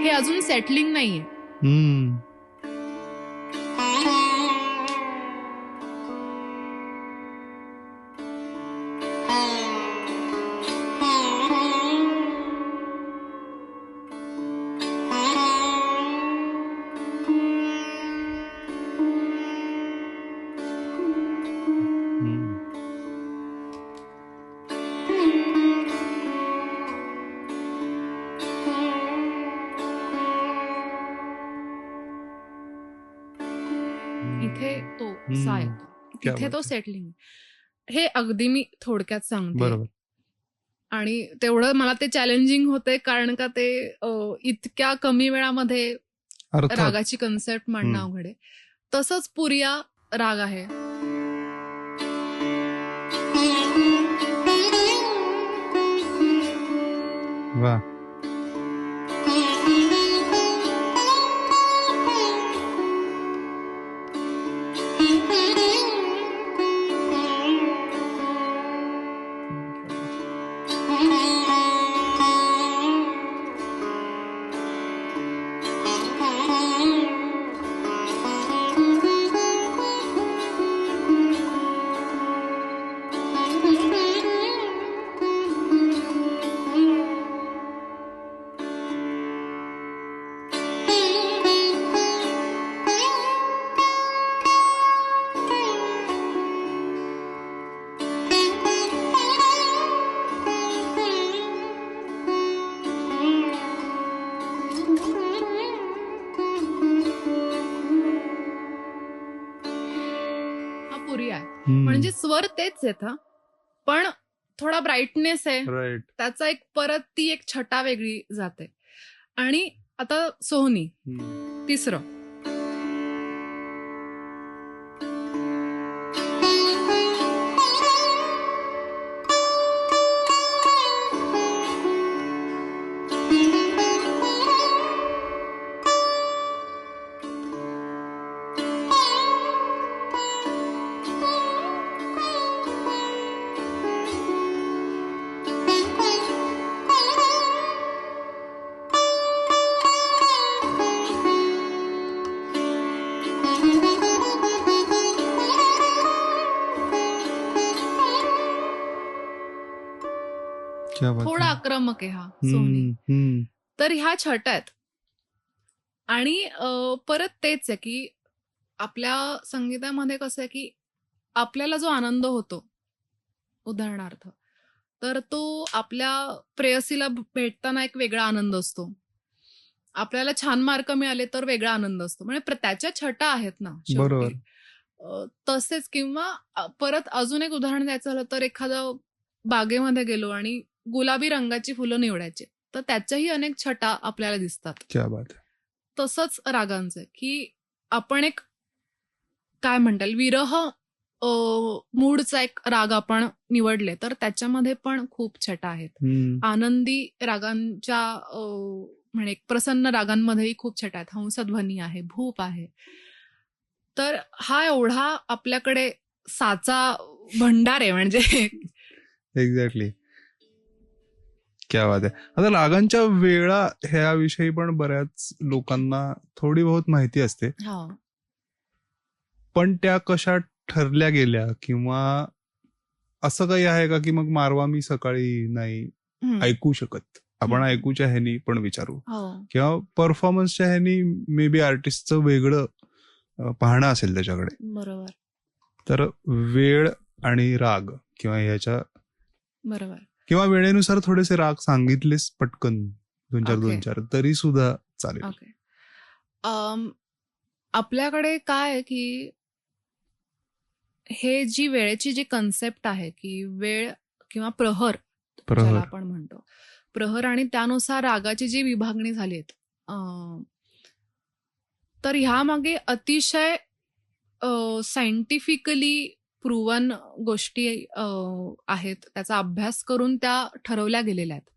Speaker 2: हे अजून सेटलिंग नाहीये. इथे तो सा येतो, तिथे तो सेटलिंग. हे अगदी मी थोडक्यात सांगते.
Speaker 1: बरोबर.
Speaker 2: आणि तेवढं मला ते चॅलेंजिंग होते, कारण का ते इतक्या कमी वेळामध्ये
Speaker 1: अर्थात.
Speaker 2: रागाची कन्सेप्ट मांडणं अवघड आहे. तसंच पुरिया राग आहे.
Speaker 1: वा.
Speaker 2: म्हणजे स्वर तेच आहेत, पण थोडा ब्राईटनेस आहे,
Speaker 1: राईट.
Speaker 2: त्याचा एक परत ती एक छटा वेगळी जाते. आणि आता सोहनी तिसरं. थोडा आक्रमक आहे हा सोहनी. तर ह्या छटा आहेत. आणि परत तेच आहे की आपल्या संगीतामध्ये कसं आहे की आपल्याला जो आनंद होतो, उदाहरणार्थ, तर तो आपल्या प्रेयसीला भेटताना एक वेगळा आनंद असतो. आपल्याला छान मार्क मिळाले तर वेगळा आनंद असतो. म्हणजे त्याच्या छटा आहेत ना शेवटी. तसेच किंवा परत अजून एक उदाहरण द्यायचं झालं तर एखादं बागेमध्ये गेलो आणि गुलाबी रंगाची फुलं निवडायची, तर त्याच्याही अनेक छटा आपल्याला दिसतात.
Speaker 1: क्या बात आहे.
Speaker 2: तसंच रागांचं की आपण एक काय म्हणता येईल विरह मूडचा एक राग आपण निवडले तर त्याच्यामध्ये पण खूप छटा आहेत. आनंदी रागांच्या म्हणे प्रसन्न रागांमध्येही खूप छटा आहेत. हंसध्वनी आहे, भूप आहे. तर हा एवढा आपल्याकडे साचा भंडार आहे म्हणजे.
Speaker 1: एक्झॅक्टली. क्या बात आहे. आता रागांच्या वेळा ह्याविषयी पण बऱ्याच लोकांना थोडी बहुत माहिती असते, पण त्या कशा ठरल्या गेल्या किंवा असं काही आहे का की मग मारवा मी सकाळी नाही ऐकू शकत, आपण ऐकूच्या ह्यानी पण विचारू, किंवा परफॉर्मन्सच्या ह्यानी मे बी आर्टिस्टचं वेगळं पाहणं असेल त्याच्याकडे.
Speaker 2: बरोबर.
Speaker 1: तर वेळ आणि राग किंवा ह्याच्या
Speaker 2: बरोबर
Speaker 1: किंवा वेळेनुसार थोडेसे राग सांगितलेस पटकन दोन चार तरी सुद्धा चालेल.
Speaker 2: आपल्याकडे काय आहे की हे जी वेळेची जी कन्सेप्ट आहे की वेळ किंवा प्रहर ज्याला आपण म्हणतो, प्रहर आणि त्यानुसार रागाची जी विभागणी झाली आहे, तर ह्यामागे अतिशय सायंटिफिकली प्रूव्हन गोष्टी आहेत. त्याचा अभ्यास करून त्या ठरवल्या गेलेल्या आहेत.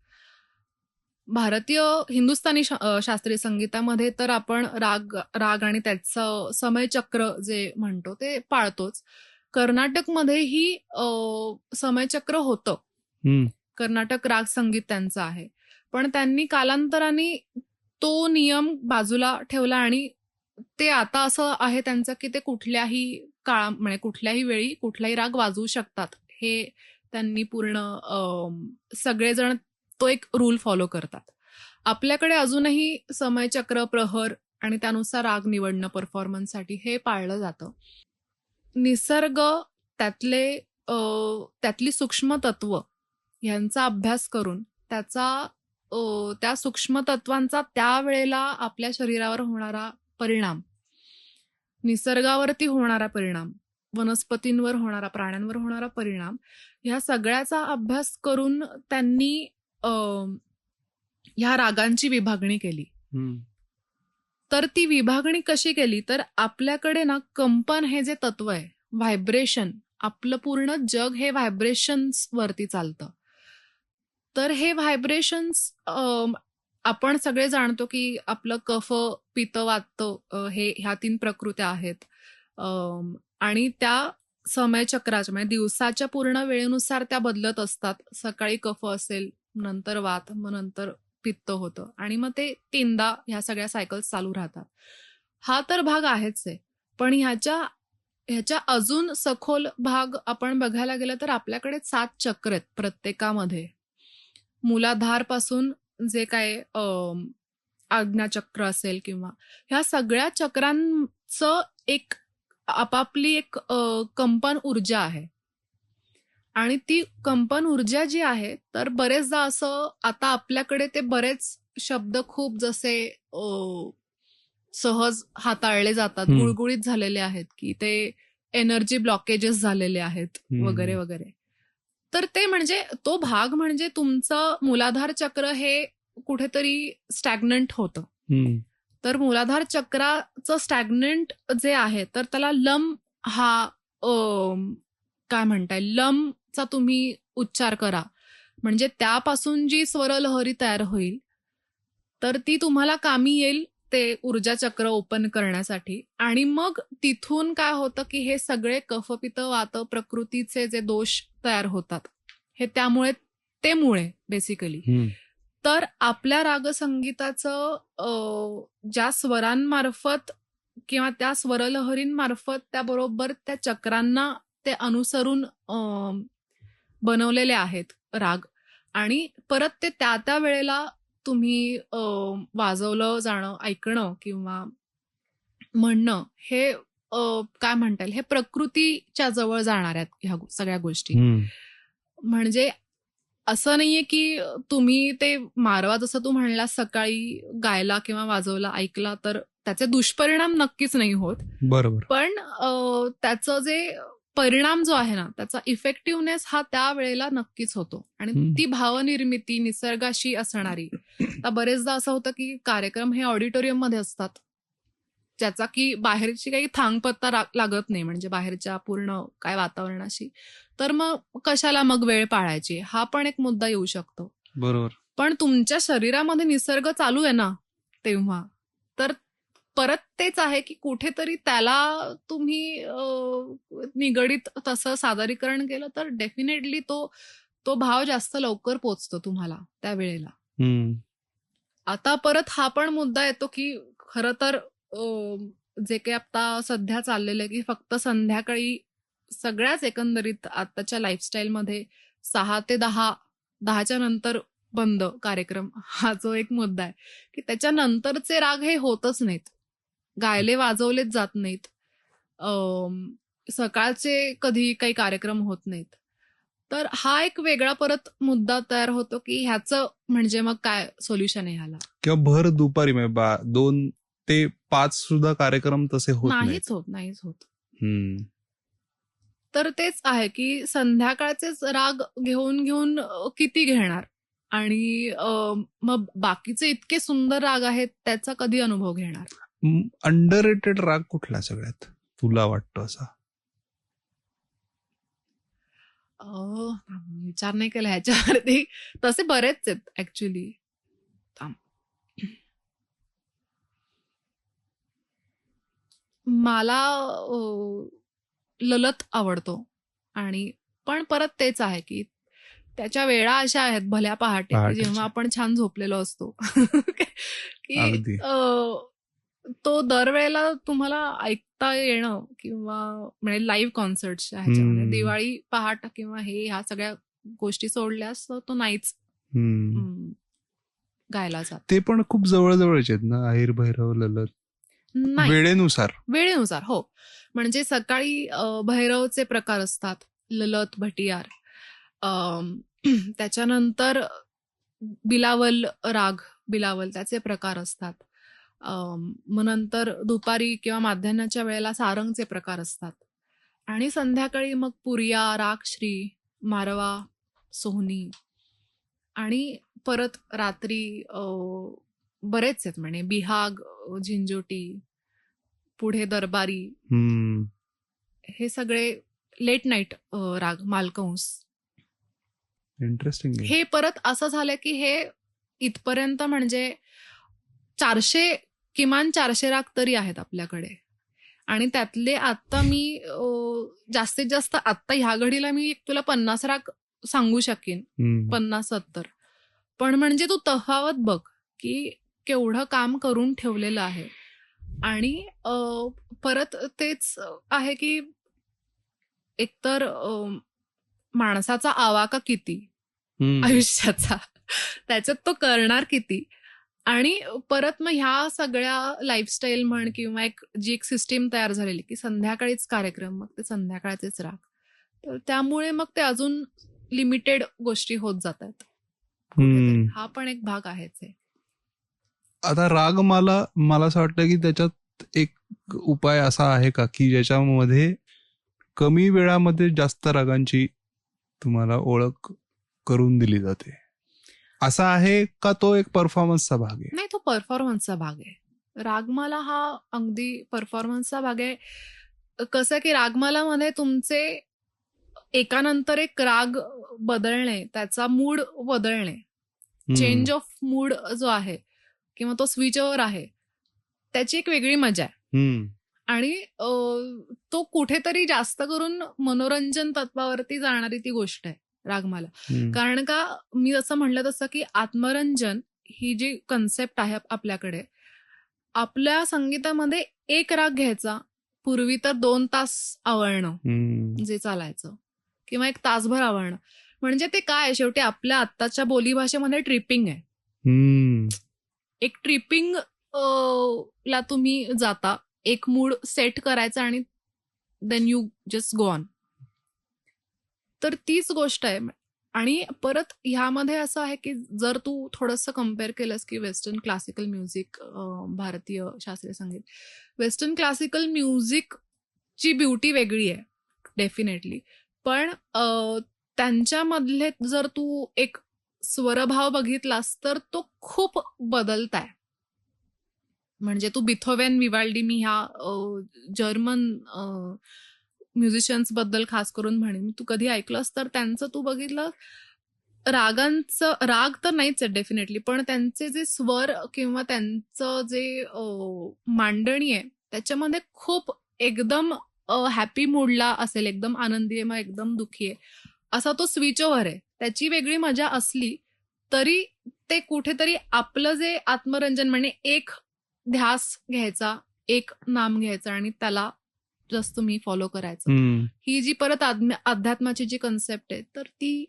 Speaker 2: भारतीय हिंदुस्थानी शास्त्रीय संगीतामध्ये तर आपण राग राग आणि त्याचं समयचक्र जे म्हणतो ते पाळतोच. कर्नाटकमध्येही समयचक्र होतं.
Speaker 1: हम्म.
Speaker 2: कर्नाटक राग संगीत त्यांचं आहे. पण त्यांनी कालांतराने तो नियम बाजूला ठेवला आणि ते आता असं आहे त्यांचं की ते कुठल्याही म्हणजे कुठल्याही वेळी कुठलाही राग वाजवू शकतात. हे त्यांनी पूर्ण सगळेजण तो एक रूल फॉलो करतात. आपल्याकडे अजूनही समयचक्र, प्रहर आणि त्यानुसार राग निवडणं परफॉर्मन्ससाठी हे पाळलं जातं. निसर्ग, त्यातली सूक्ष्म तत्व यांचा अभ्यास करून त्या सूक्ष्म तत्वांचा त्यावेळेला आपल्या शरीरावर होणारा परिणाम, निसर्गावरती होणारा परिणाम, वनस्पतींवर होणारा, प्राण्यांवर होणारा परिणाम, ह्या सगळ्याचा अभ्यास करून त्यांनी ह्या रागांची विभागणी केली. तर ती विभागणी कशी केली तर आपल्याकडे ना कंपन हे जे तत्व आहे, व्हायब्रेशन, आपलं पूर्ण जग हे व्हायब्रेशन्स वरती चालतं. तर हे व्हायब्रेशन्स आपण सगळे जाणतो की आपलं कफ, पित्त, वात हे ह्या 3 प्रकृत्या आहेत. आणि त्या समयचक्राच्या म्हणजे दिवसाच्या पूर्ण वेळेनुसार त्या बदलत असतात. सकाळी कफ असेल, नंतर वात, मग नंतर पित्त होतं आणि मग ते 3दा ह्या सगळ्या सायकल्स चालू राहतात. हा तर भाग आहेच आहे. पण ह्याच्या अजून सखोल भाग आपण बघायला गेलं तर आपल्याकडे 7 चक्र आहेत प्रत्येकामध्ये. मूलाधार पासून जे काय आज्ञाचक्र असेल किंवा ह्या सगळ्या चक्रांचं एक आपापली एक कंपन ऊर्जा आहे. आणि ती कंपन ऊर्जा जी आहे तर बरेचदा असं आता आपल्याकडे ते बरेच शब्द खूप जसे सहज हाताळले जातात, गुळगुळीत झालेले आहेत की ते एनर्जी ब्लॉकेजेस झालेले आहेत वगैरे वगैरे. तर ते म्हणजे तो भाग म्हणजे तुमचं मूलाधार चक्र हे कुठेतरी स्टॅग्नंट होतं. तर मूलाधार चक्राचं स्टॅग्नंट जे आहे तर त्याला लम हा काय म्हणताय, लमचा तुम्ही उच्चार करा. म्हणजे त्यापासून जी स्वरलहरी तयार होईल तर ती तुम्हाला कामी येईल ते ऊर्जा चक्र ओपन करण्यासाठी. आणि मग तिथून काय होतं की हे सगळे कफ, पित्त, वात प्रकृतीचे जे दोष तयार होतात हे त्यामुळे ते मुळे बेसिकली. तर आपल्या रागसंगीताचं ज्या स्वरांमार्फत किंवा त्या स्वरलहरींमार्फत त्याबरोबर त्या चक्रांना ते अनुसरून बनवलेले आहेत राग. आणि परत ते त्या वेळेला तुम्ही वाजवलं जाणं, ऐकणं किंवा म्हणणं हे काय म्हणता येईल, हे प्रकृतीच्या जवळ जाणार आहेत ह्या सगळ्या गोष्टी. म्हणजे असं नाहीये की तुम्ही ते मारवा जसं तू म्हणला सकाळी गायला किंवा वाजवला, ऐकला तर त्याचे दुष्परिणाम नक्कीच नाही होत.
Speaker 1: बरोबर.
Speaker 2: पण त्याचं जे परिणाम जो आहे ना त्याचा इफेक्टिव्हनेस हा त्या वेळेला नक्कीच होतो. आणि ती भावनिर्मिती निसर्गाशी असणारी, आता बरेचदा असं होतं की कार्यक्रम हे ऑडिटोरियम मध्ये असतात ज्याचा की बाहेरची काही थांगपत्ता लागत नाही, म्हणजे बाहेरच्या पूर्ण काय वातावरणाशी. तर मग कशाला मग वेळ पाळायची, हा पण एक मुद्दा येऊ शकतो.
Speaker 1: बरोबर.
Speaker 2: पण तुमच्या शरीरामध्ये निसर्ग चालू आहे ना तेव्हा, तर परत तेच आहे की कुठेतरी त्याला तुम्ही निगडीत तसं सादरीकरण केलं तर डेफिनेटली तो भाव जास्त लवकर पोचतो तुम्हाला त्यावेळेला. आता परत हा पण मुद्दा येतो की खरं तर जे काही आता सध्या चाललेलं आहे की फक्त संध्याकाळी सगळ्याच एकंदरीत आताच्या लाईफस्टाईलमध्ये 6 ते 10च्या नंतर बंद कार्यक्रम, हा जो एक मुद्दा आहे की त्याच्यानंतरचे राग हे होतच नाहीत, गायले वाजवलेच जात नाहीत, सकाळचे कधी काही कार्यक्रम होत नाहीत. तर हा एक वेगळा परत मुद्दा तयार होतो की ह्याचं म्हणजे मग काय सोल्युशन आहे ह्याला.
Speaker 1: किंवा भर दुपारी 2 ते 5 सुद्धा कार्यक्रम तसे होत
Speaker 2: नाहीच होत. तर तेच आहे की संध्याकाळचेच राग घेऊन किती घेणार आणि मग बाकीचे इतके सुंदर राग आहेत त्याचा कधी अनुभव घेणार.
Speaker 1: अंडररेटेड राग कुठला सगळ्यात तुला वाटतो असा?
Speaker 2: विचार नाही केला ह्याच्यावरती, तसे बरेच आहेत ऍक्च्युली. मला ललत आवडतो. आणि पण परत तेच आहे की त्याच्या वेळा अशा आहेत भल्या पहाटे की जेव्हा आपण छान झोपलेलो असतो की तो दरवेळेला तुम्हाला ऐकता येणं किंवा म्हणजे लाईव्ह कॉन्सर्टच्या ह्याच्यामध्ये दिवाळी पहाट किंवा ह्या सगळ्या गोष्टी सोडल्यास तो नाहीच गायला जात.
Speaker 1: ते पण खूप जवळजवळचे आहेत ना, अहिर भैरव ललत?
Speaker 2: नाही,
Speaker 1: वेळेनुसार
Speaker 2: हो. म्हणजे सकाळी भैरवचे प्रकार असतात, ललत, भटियार. त्याच्यानंतर बिलावल त्याचे प्रकार असतात. मग नंतर दुपारी किंवा माध्यान्हाच्या वेळेला सारंगचे प्रकार असतात. आणि संध्याकाळी मग पुरिया, रागश्री, मारवा, सोहनी आणि परत रात्री बरेच आहेत म्हणजे बिहाग, झिंजोटी, पुढे दरबारी, हे सगळे लेट नाईट राग, मालकंस.
Speaker 1: इंटरेस्टिंग.
Speaker 2: हे परत असं झालं की हे इथपर्यंत म्हणजे किमान 400 राग तरी आहेत आपल्याकडे. आणि त्यातले आता मी जास्तीत जास्त आत्ता ह्या घडीला मी तुला 50 राग सांगू शकेन, 50-70. पण म्हणजे तू तफावत बघ की केवढं काम करून ठेवलेलं आहे. आणि परत तेच आहे की एकतर माणसाचा आवाका किती आयुष्याचा, त्याच्यात तो करणार किती. आणि परत मग ह्या सगळ्या लाईफस्टाईल म्हण किंवा जी एक सिस्टीम तयार झालेली की संध्याकाळीच कार्यक्रम, मग ते संध्याकाळचेच राग, तर त्यामुळे मग ते अजून लिमिटेड गोष्टी होत जातात. हा पण एक भाग आहेच आहे.
Speaker 1: आता राग मला असं वाटतं की त्याच्यात एक उपाय असा आहे का की ज्याच्यामध्ये कमी वेळामध्ये जास्त रागांची तुम्हाला ओळख करून दिली जाते, असा आहे का तो एक परफॉर्मन्सचा भाग आहे?
Speaker 2: नाही, तो परफॉर्मन्सचा भाग आहे. रागमाला हा अगदी परफॉर्मन्सचा भाग आहे. कसं की रागमालामध्ये तुमचे एकानंतर एक राग बदलणे, त्याचा मूड बदलणे, चेंज ऑफ मूड जो आहे किंवा तो स्विच ओव्हर आहे, त्याची एक वेगळी मजा आहे. आणि तो कुठेतरी जास्त करून मनोरंजन तत्वावरती जाणारी ती गोष्ट आहे रागमाला. कारण का मी जसं म्हणलं तसं की आत्मरंजन ही जी कन्सेप्ट आहे आपल्याकडे, आपल्या संगीतामध्ये एक राग घ्यायचा, पूर्वी तर 2 तास आवळणं जे चालायचं किंवा 1 तासभर आवळणं, म्हणजे ते काय शेवटी आपल्या आत्ताच्या बोलीभाषेमध्ये ट्रिपिंग आहे. एक ट्रिपिंग ला तुम्ही जाता, एक मूड सेट करायचा आणि then you just go on. तर तीच गोष्ट आहे. आणि परत ह्यामध्ये असं आहे की जर तू थोडंसं कम्पेअर केलंस की वेस्टर्न क्लासिकल म्युझिक, भारतीय शास्त्रीय संगीत, वेस्टर्न क्लासिकल म्युझिकची ब्युटी वेगळी आहे डेफिनेटली. पण त्यांच्यामधले जर तू एक स्वरभाव बघितलास तर तो खूप बदलताय. म्हणजे तू बिथोवेन, विवाल्डी, मी ह्या जर्मन म्युझिशियन्स बद्दल खास करून म्हणेन, तू कधी ऐकलंस तर त्यांचं तू बघितलं, राग तर नाहीच आहे डेफिनेटली, पण त्यांचे जे स्वर किंवा त्यांचं जे मांडणी आहे त्याच्यामध्ये खूप एकदम हॅपी मूडला असेल, एकदम आनंदी आहे, मग एकदम दुःखी आहे, असा तो स्विच ओव्हर आहे. त्याची वेगळी मजा असली तरी ते कुठेतरी आपलं जे आत्मरंजन म्हणजे एक ध्यास घ्यायचा, एक नाम घ्यायचा आणि त्याला जस्ट तुम्ही फॉलो करायचं, ही जी परत अध्यात्माची जी कन्सेप्ट आहे तर ती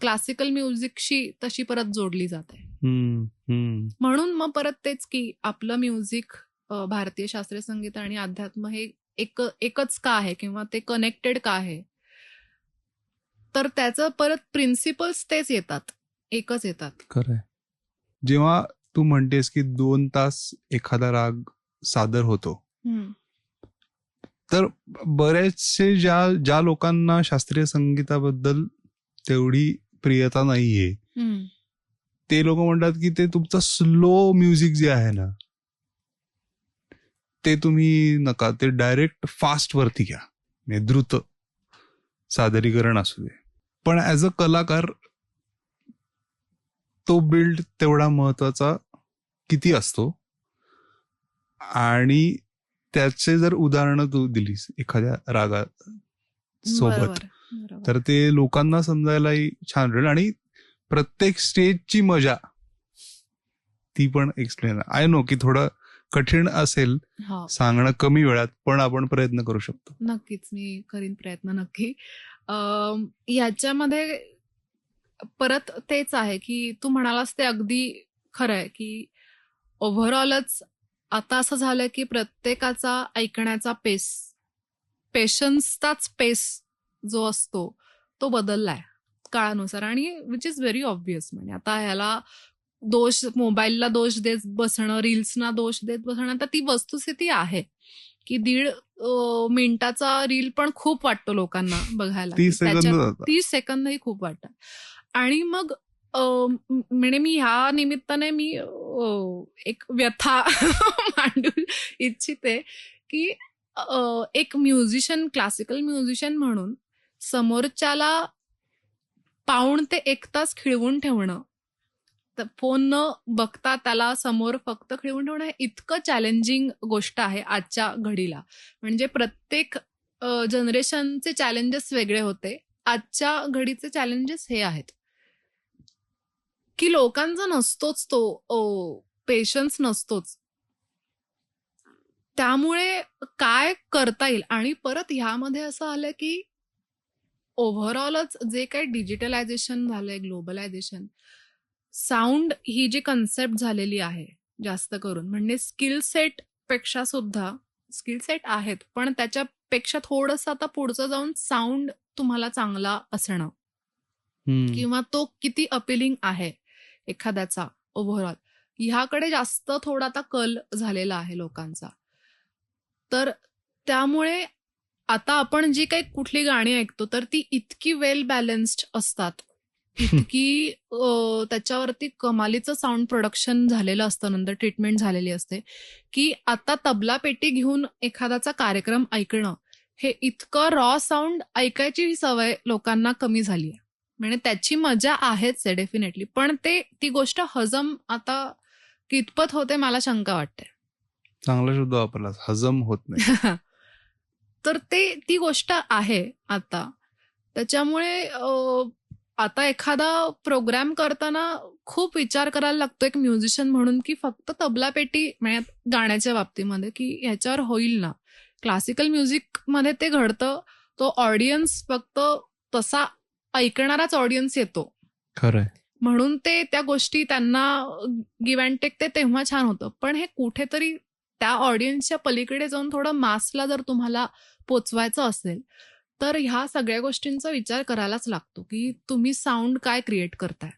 Speaker 2: क्लासिकल म्युझिकशी तशी परत जोडली जाते. म्हणून मग परत तेच की आपलं म्युझिक, भारतीय शास्त्रीय संगीत आणि अध्यात्म हे एकच का आहे किंवा ते कनेक्टेड का आहे, तर त्याचं परत प्रिन्सिपल्स तेच येतात, एकच येतात.
Speaker 1: खरंय. जेव्हा तू म्हणतेस की 2 तास एखादा राग सादर होतो, तर बरेचसे ज्या लोकांना शास्त्रीय संगीताबद्दल तेवढी प्रियता नाहीये, ते लोक म्हणतात की ते तुमचं स्लो म्युझिक जे आहे ना, ते तुम्ही नका, ते डायरेक्ट फास्ट वरती घ्या, म्हणजे द्रुत सादरीकरण असू दे. पण ऍज अ कलाकार तो बिल्ड तेवढा महत्वाचा किती असतो, आणि त्याचे जर उदाहरणं तू दिलीस एखाद्या रागा सोबत,
Speaker 2: बरोबर.
Speaker 1: तर ते लोकांना समजायलाही छान राहील आणि प्रत्येक स्टेजची मजा ती पण एक्सप्लेन. आय नो की थोडं कठीण असेल
Speaker 2: हो,
Speaker 1: सांगणं कमी वेळात, पण आपण प्रयत्न करू शकतो.
Speaker 2: नक्कीच मी करीन प्रयत्न नक्की. ह्याच्यामध्ये परत तेच आहे की तू म्हणालास ते अगदी खरं आहे की ओव्हरऑलच आता असं झालंय की प्रत्येकाचा ऐकण्याचा पेशन्सचाच पेस जो असतो तो बदललाय काळानुसार, आणि विच इज व्हेरी ऑब्विस. म्हणजे आता ह्याला मोबाईलला दोष देत बसणं, रील्सना दोष देत बसणं, तर ती वस्तुस्थिती आहे की 1.5 मिनिटाचा रील पण खूप वाटतो लोकांना बघायला.
Speaker 1: 30 सेकंद जातात.
Speaker 2: 30 सेकंदही खूप वाटतात. आणि मग म्हणजे मी ह्या निमित्ताने मी एक व्यथा मांडू इच्छिते की एक म्युझिशियन, क्लासिकल म्युझिशियन म्हणून समोरच्याला 1.5 ते 1 तास खिळवून ठेवणं, तर फोन न बघता त्याला समोर फक्त खिळवून ठेवणं हे इतकं चॅलेंजिंग गोष्ट आहे आजच्या घडीला. म्हणजे प्रत्येक जनरेशनचे चॅलेंजेस वेगळे होते. आजच्या घडीचे चॅलेंजेस हे आहेत की लोकांचा नसतोच तो पेशन्स नसतोच. त्यामुळे काय करता येईल, आणि परत ह्यामध्ये असं आलं की ओव्हरऑलच जे काही डिजिटलायझेशन झालंय, ग्लोबलायझेशन, साऊंड ही जी कन्सेप्ट झालेली आहे जास्त करून, म्हणजे स्किल सेट पेक्षा सुद्धा स्किल सेट आहेत, पण त्याच्यापेक्षा थोडंसं आता पुढचं जाऊन साऊंड तुम्हाला चांगला असणं किंवा तो किती अपिलिंग आहे एखाद्याचा ओव्हरऑल, ह्याकडे जास्त थोडा आता कल झालेला आहे लोकांचा. तर त्यामुळे आता आपण जी काही कुठली गाणी ऐकतो तर ती इतकी वेल बॅलन्स्ड असतात, इतकी त्याच्यावरती कमालीचं साऊंड प्रोडक्शन झालेलं असतं, नंतर ट्रीटमेंट झालेली असते, की आता तबला पेटी घेऊन एखाद्याचा कार्यक्रम ऐकणं हे इतकं रॉ साऊंड ऐकायची सवय लोकांना कमी झाली आहे. म्हणजे त्याची मजा आहेच आहे डेफिनेटली, पण ती गोष्ट हजम आता कितपत होते मला शंका वाटते.
Speaker 1: चांगला शब्द वापरला, हजम होत नाही.
Speaker 2: तर ती गोष्ट आहे आता. त्याच्यामुळे आता एखादा प्रोग्राम करताना खूप विचार करायला लागतो एक म्युझिशियन म्हणून, की फक्त तबला पेटी म्हणजे गाण्याच्या बाबतीमध्ये की ह्याच्यावर होईल ना. क्लासिकल म्युझिकमध्ये ते घडतं, तो ऑडियन्स फक्त तसा ऐकणाराच ऑडियन्स येतो,
Speaker 1: खरंय.
Speaker 2: म्हणून त्या गोष्टी त्यांना गिव्ह अँड टेक ते तेव्हा छान होतं. पण हे कुठेतरी त्या ऑडियन्सच्या पलीकडे जाऊन थोडं मासला जर तुम्हाला पोचवायचं असेल तर ह्या सगळ्या गोष्टींचा विचार करायलाच लागतो की तुम्ही साऊंड काय क्रिएट करताय.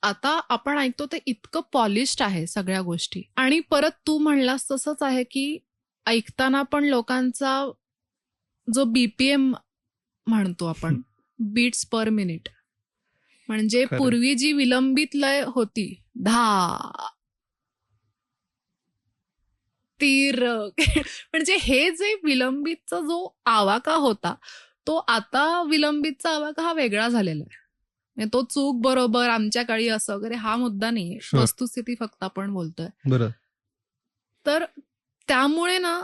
Speaker 2: आता आपण ऐकतो ते इतकं पॉलिश्ड आहे सगळ्या गोष्टी, आणि परत तू म्हणलास तसंच आहे की ऐकताना पण लोकांचा जो BPM म्हणतो आपण, बीट्स पर मिनिट, म्हणजे पूर्वी जी विलंबित लय होती 10 तीर म्हणजे हे जे विलंबितचा जो आवाका होता तो आता विलंबितचा आवाका हा वेगळा झालेला आहे. तो चूक बरोबर आमच्या काळी असं वगैरे हा मुद्दा नाहीये, वस्तुस्थिती फक्त आपण बोलतोय.
Speaker 1: बरं.
Speaker 2: तर त्यामुळे ना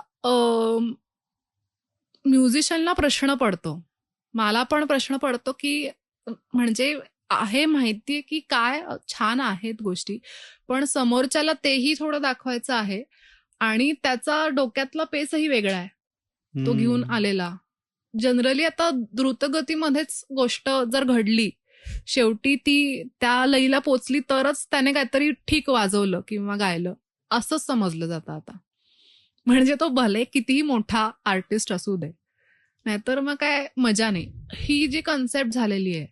Speaker 2: म्युझिशियनला प्रश्न पडतो, मला पण प्रश्न पडतो की म्हणजे आहे माहितीये की काय छान आहेत गोष्टी, पण समोरच्याला तेही थोडं दाखवायचं आहे आणि त्याचा डोक्यातला पेसही वेगळा आहे तो घेऊन आलेला. जनरली आता द्रुतगतीमध्येच गोष्ट जर घडली, शेवटी ती त्या लईला पोचली तरच त्याने काहीतरी ठीक वाजवलं किंवा गायलं असं समजलं जातं आता. म्हणजे तो भले कितीही मोठा आर्टिस्ट असू दे, नाहीतर मग काय मजा नाही, ही जी कन्सेप्ट झालेली आहे.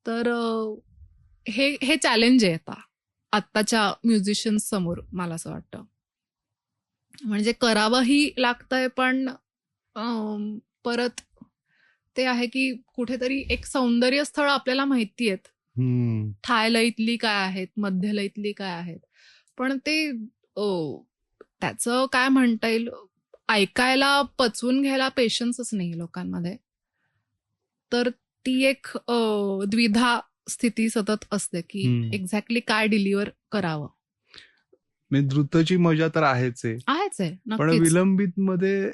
Speaker 2: तर हे चॅलेंज आहे आता आत्ताच्या म्युझिशियन्स समोर, मला असं वाटतं. म्हणजे करावंही लागतंय, पण परत ते आहे की कुठेतरी एक सौंदर्य स्थळ आपल्याला माहिती आहेत, ठाय लयीतली काय आहेत, मध्य लयीतली काय आहेत, पण ते त्याचं काय म्हणता येईल, ऐकायला पचवून घ्यायला पेशन्सच नाही लोकांमध्ये. तर ती एक द्विधा स्थिती सतत असते की एक्झॅक्टली काय डिलिव्हर करावं.
Speaker 1: म्हणजे द्रुतची मजा तर आहेच आहे,
Speaker 2: आहे
Speaker 1: पण
Speaker 2: नक्कीच.
Speaker 1: विलंबित मध्ये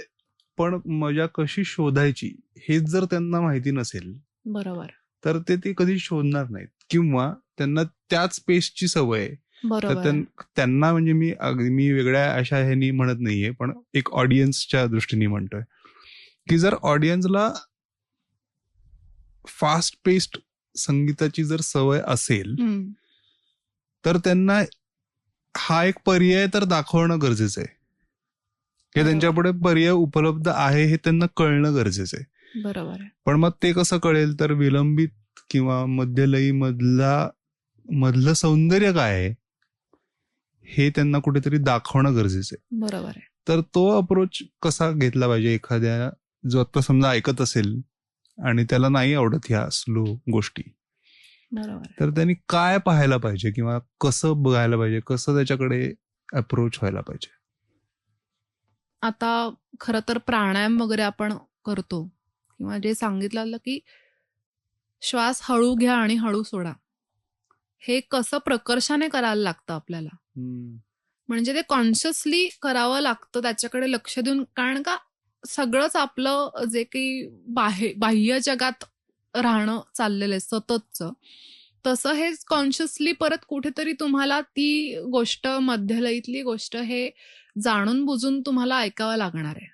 Speaker 1: पण मजा कशी शोधायची हेच जर त्यांना माहिती नसेल
Speaker 2: बरोबर
Speaker 1: तर ते ती कधी शोधणार नाहीत, किंवा त्यांना त्याच पेसची सवय आहे. तर
Speaker 2: बरोबर आहे.
Speaker 1: त्यांना म्हणजे मी वेगळ्या अशा ह्यानी म्हणत नाहीये, पण एक ऑडियन्सच्या दृष्टीने म्हणतोय की जर ऑडियन्सला फास्ट पेस्ड संगीताची जर सवय असेल तर त्यांना हा एक पर्याय तर दाखवणं गरजेचं आहे, की
Speaker 2: बरोबर.
Speaker 1: त्यांच्यापुढे पर्याय उपलब्ध आहे हे त्यांना कळणं गरजेचं आहे.
Speaker 2: बरोबर आहे.
Speaker 1: पण मग ते कसं कळेल, तर विलंबित किंवा मध्यलयी मधलं सौंदर्य काय आहे हे त्यांना कुठेतरी दाखवणं गरजेचं आहे.
Speaker 2: बरोबर आहे.
Speaker 1: तर तो अप्रोच कसा घेतला पाहिजे एखाद्या जो आता समजा ऐकत असेल आणि त्याला नाही आवडत ह्या स्लो गोष्टी,
Speaker 2: बरोबर आहे.
Speaker 1: तर त्यांनी काय पाहायला पाहिजे किंवा कसं बघायला पाहिजे, कसं त्याच्याकडे अप्रोच व्हायला पाहिजे?
Speaker 2: आता खरं तर प्राणायाम वगैरे आपण करतो, किंवा जे सांगितलं की श्वास हळू घ्या आणि हळू सोडा, हे कसं प्रकर्षाने करायला लागतं आपल्याला. म्हणजे ते कॉन्शियसली करावं लागतं, त्याच्याकडे लक्ष देऊन. कारण का सगळंच आपलं जे काही बाह्य जगात राहणं चाललेलं आहे सततचं, तसं हे कॉन्शियसली परत कुठेतरी तुम्हाला ती गोष्ट, मध्यलयीतली गोष्ट हे जाणून बुजून तुम्हाला ऐकावं लागणार आहे.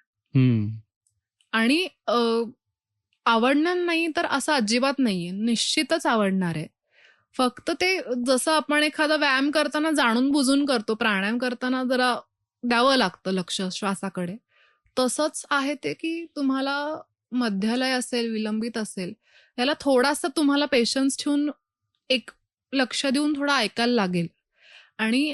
Speaker 2: आणि आवडणार नाही तर असं अजिबात नाहीये, निश्चितच आवडणार आहे. फक्त ते जसं आपण एखादा व्यायाम करताना जाणून बुजून करतो, प्राणायाम करताना जरा द्यावं लागतं लक्ष श्वासाकडे, तसंच आहे ते की तुम्हाला मध्यलय असेल, विलंबित असेल, याला थोडासा तुम्हाला पेशन्स ठेवून एक लक्ष देऊन थोडं ऐकायला लागेल. आणि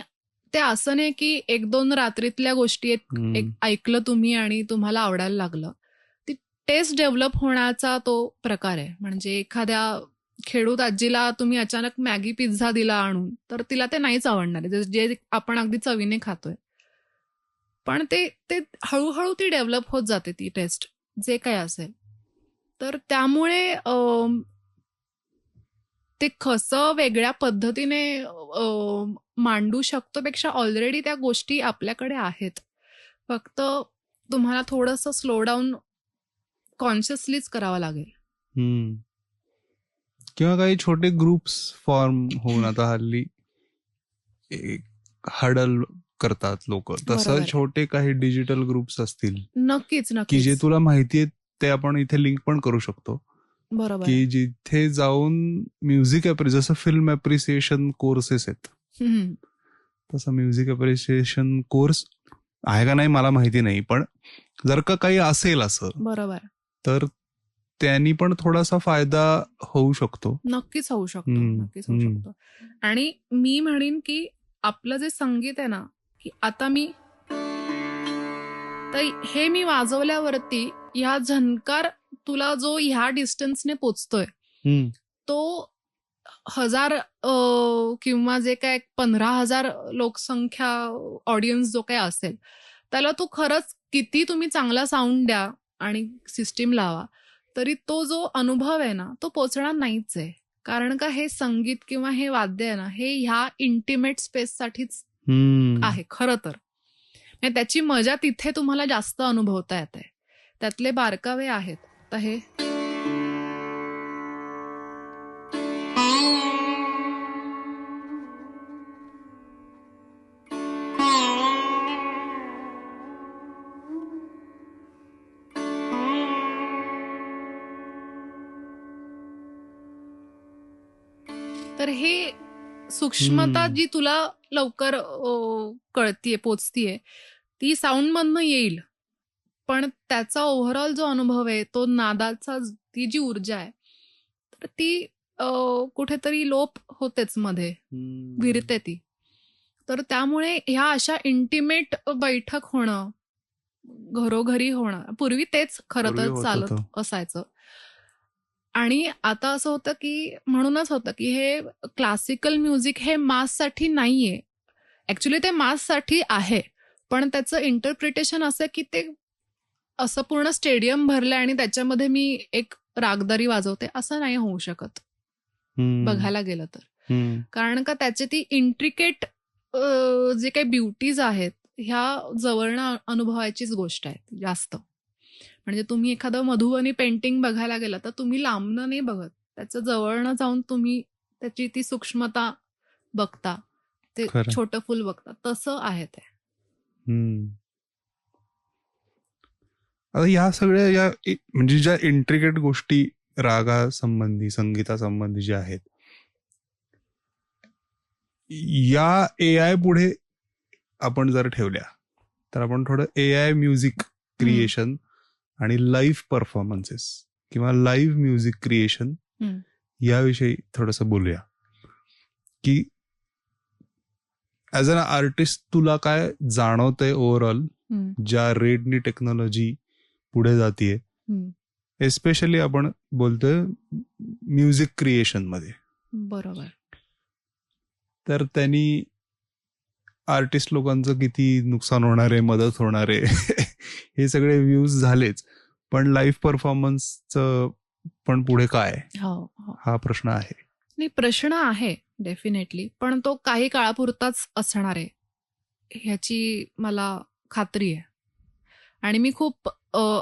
Speaker 2: ते असं नाही की 1-2 रात्रीतल्या गोष्टी एक ऐकलं तुम्ही आणि तुम्हाला आवडायला लागलं. ती टेस्ट डेव्हलप होण्याचा तो प्रकार आहे. म्हणजे एखाद्या खेडूत आजीला तुम्ही अचानक मॅगी पिझ्झा दिला आणून, तर तिला ते नाहीच आवडणार आहे, जे आपण अगदी चवीने खातोय. पण ते हळूहळू ती डेव्हलप होत जाते, ती टेस्ट जे काही असेल. तर त्यामुळे ते कसं वेगळ्या पद्धतीने मांडू शकतो पेक्षा ऑलरेडी त्या गोष्टी आपल्याकडे आहेत. फक्त तुम्हाला थोडंसं स्लो डाऊन कॉन्शियसलीच करावं लागेल.
Speaker 1: किंवा काही छोटे ग्रुप्स फॉर्म होऊन आता हल्ली हडल करतात लोक, तसं छोटे काही डिजिटल ग्रुप्स असतील
Speaker 2: नक्कीच
Speaker 1: की जे तुला माहितीये, ते आपण इथे लिंक पण करू शकतो.
Speaker 2: बरोबर.
Speaker 1: की जिथे जाऊन म्युझिक जसं फिल्म अप्रिसिएशन कोर्सेस आहेत, तसं म्युझिक अप्रिसिएशन कोर्स आहे का नाही मला माहिती नाही, पण जर का काही असेल असं,
Speaker 2: बरोबर, तर
Speaker 1: त्यांनी पण थोडासा फायदा होऊ शकतो.
Speaker 2: नक्कीच होऊ शकतो. आणि मी म्हणेन की आपलं जे संगीत आहे ना, की आता हे मी वाजवल्यावरती ह्या झणकार तुला जो ह्या डिस्टन्सने पोचतोय, तो 1000 किंवा जे काय 15,000 लोकसंख्या ऑडियन्स जो काय असेल, त्याला तू खरंच किती तुम्ही चांगला साऊंड द्या आणि सिस्टीम लावा, तरी तो जो अनुभव आहे ना, तो पोचणार नाहीच आहे. कारण का हे संगीत किंवा हे वाद्य आहे ना, हे ह्या इंटिमेट स्पेससाठीच आहे खरं तर. त्याची मजा तिथे तुम्हाला जास्त अनुभवता येते. त्यातले बारकावे आहेत. तर हे तर हे सूक्ष्मता जी तुला लवकर कळतीये, पोचतीये, ती साऊंड मधनं येईल. पण त्याचा ओव्हरऑल जो अनुभव आहे, तो नादाचा, ती जी ऊर्जा आहे, तर ती कुठेतरी लोप होतेच, मध्ये विरते ती. तर त्यामुळे ह्या अशा इंटिमेट बैठक होणं, घरोघरी होणं, पूर्वी तेच खरं तर चालत असायचं. आणि आता असं होतं की, म्हणूनच होतं की हे क्लासिकल म्युझिक हे माससाठी नाहीये. ऍक्च्युली ते माससाठी आहे, पण त्याचं इंटरप्रिटेशन असं की ते असं पूर्ण स्टेडियम भरलंय आणि त्याच्यामध्ये मी एक रागदारी वाजवते, असं नाही होऊ शकत बघायला गेलं तर. कारण का त्याची ती इंट्रिकेट जे काही ब्युटीज आहेत ह्या जवळनं अनुभवायचीच गोष्ट आहे जास्त. म्हणजे तुम्ही एखादं मधुबनी पेंटिंग बघायला गेला तर तुम्ही लांबनं नाही बघत, त्याचं जवळनं जाऊन तुम्ही त्याची ती सूक्ष्मता बघता, ते
Speaker 1: खरं.
Speaker 2: छोटं फुल बघता, तसं आहे ते.
Speaker 1: आता ह्या सगळ्या म्हणजे ज्या इंट्रिकेट गोष्टी रागासंबंधी संगीतासंबंधी ज्या आहेत, या AI पुढे आपण जर ठेवल्या तर आपण थोडं AI म्युझिक क्रिएशन आणि लाईव्ह परफॉर्मन्सेस किंवा लाईव्ह म्युझिक क्रिएशन याविषयी थोडस बोलूया. की ऍज अन आर्टिस्ट तुला काय जाणवतंय ओव्हरऑल ज्या रेटनी टेक्नॉलॉजी पुढे जातीये, एस्पेशली आपण बोलतोय म्युझिक क्रिएशन मध्ये.
Speaker 2: बरोबर.
Speaker 1: तर त्यांनी आर्टिस्ट लोकांचं किती नुकसान होणार आहे, मदत होणार आहे हे सगळे व्ह्यूज झालेच, पण लाईव्ह परफॉर्मन्सचं पण पुढे काय हा प्रश्न आहे.
Speaker 2: नाही, प्रश्न आहे डेफिनेटली, पण तो काही काळापुरताच असणार आहे ह्याची मला खात्री आहे. आणि मी खूप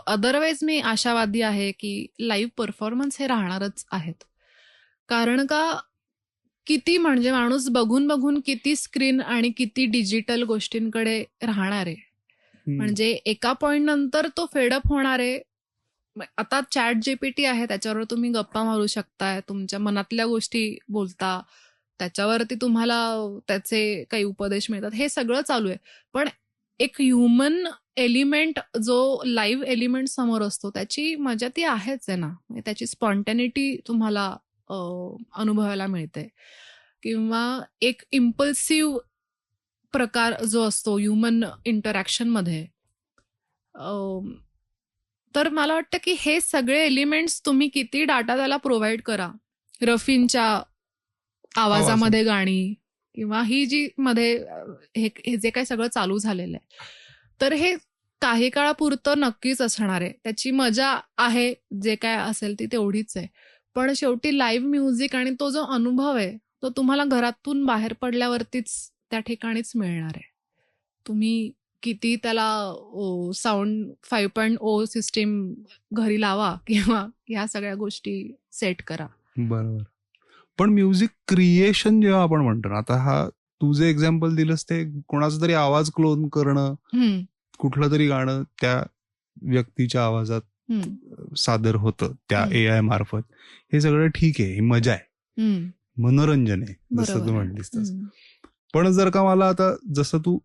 Speaker 2: अदरवाईज मी आशावादी आहे की लाईव्ह परफॉर्मन्स हे राहणारच आहेत. कारण का किती म्हणजे माणूस बघून बघून किती स्क्रीन आणि किती डिजिटल गोष्टींकडे राहणार आहे. म्हणजे एका पॉइंट नंतर तो फेडअप होणार आहे. आता ChatGPT आहे, त्याच्यावर तुम्ही गप्पा मारू शकताय, तुमच्या मनातल्या गोष्टी बोलता, त्याच्यावरती तुम्हाला त्याचे काही उपदेश मिळतात, हे सगळं चालू आहे. पण एक ह्युमन एलिमेंट जो लाईव्ह एलिमेंट समोर असतो त्याची मजा ती आहेच आहे ना. त्याची स्पॉन्टॅनिटी तुम्हाला अनुभवायला मिळते. किंवा एक इम्पल्सिव्ह प्रकार जो असतो ह्युमन इंटरॅक्शनमध्ये, तर मला वाटतं की हे सगळे एलिमेंट्स तुम्ही किती डाटा त्याला प्रोव्हाइड करा, रफींच्या आवाजामध्ये गाणी किंवा ही जी मध्ये हे जे काही सगळं चालू झालेलं आहे, तर हे काही काळापुरतं नक्कीच असणार आहे. त्याची मजा आहे, जे काय असेल ती तेवढीच आहे. पण शेवटी लाईव्ह म्युझिक आणि तो जो अनुभव आहे तो तुम्हाला घरातून बाहेर पडल्यावरतीच त्या ठिकाणीच मिळणार आहे. तुम्ही किती त्याला साऊंड 5.0 सिस्टीम घरी लावा किंवा ह्या सगळ्या गोष्टी सेट करा.
Speaker 1: बरोबर. पण म्युझिक क्रिएशन जेव्हा आपण म्हणतो ना, आता हा तू जे एक्झाम्पल दिलंस ते कोणाचा तरी आवाज क्लोन करणं, कुठलं तरी गाणं त्या व्यक्तीच्या आवाजात सादर होतं त्या AI मार्फत, हे सगळं ठीक आहे, ही मजा आहे, मनोरंजन आहे, जसं तू म्हणलीस तसं. पण जर का मला आता जसं तू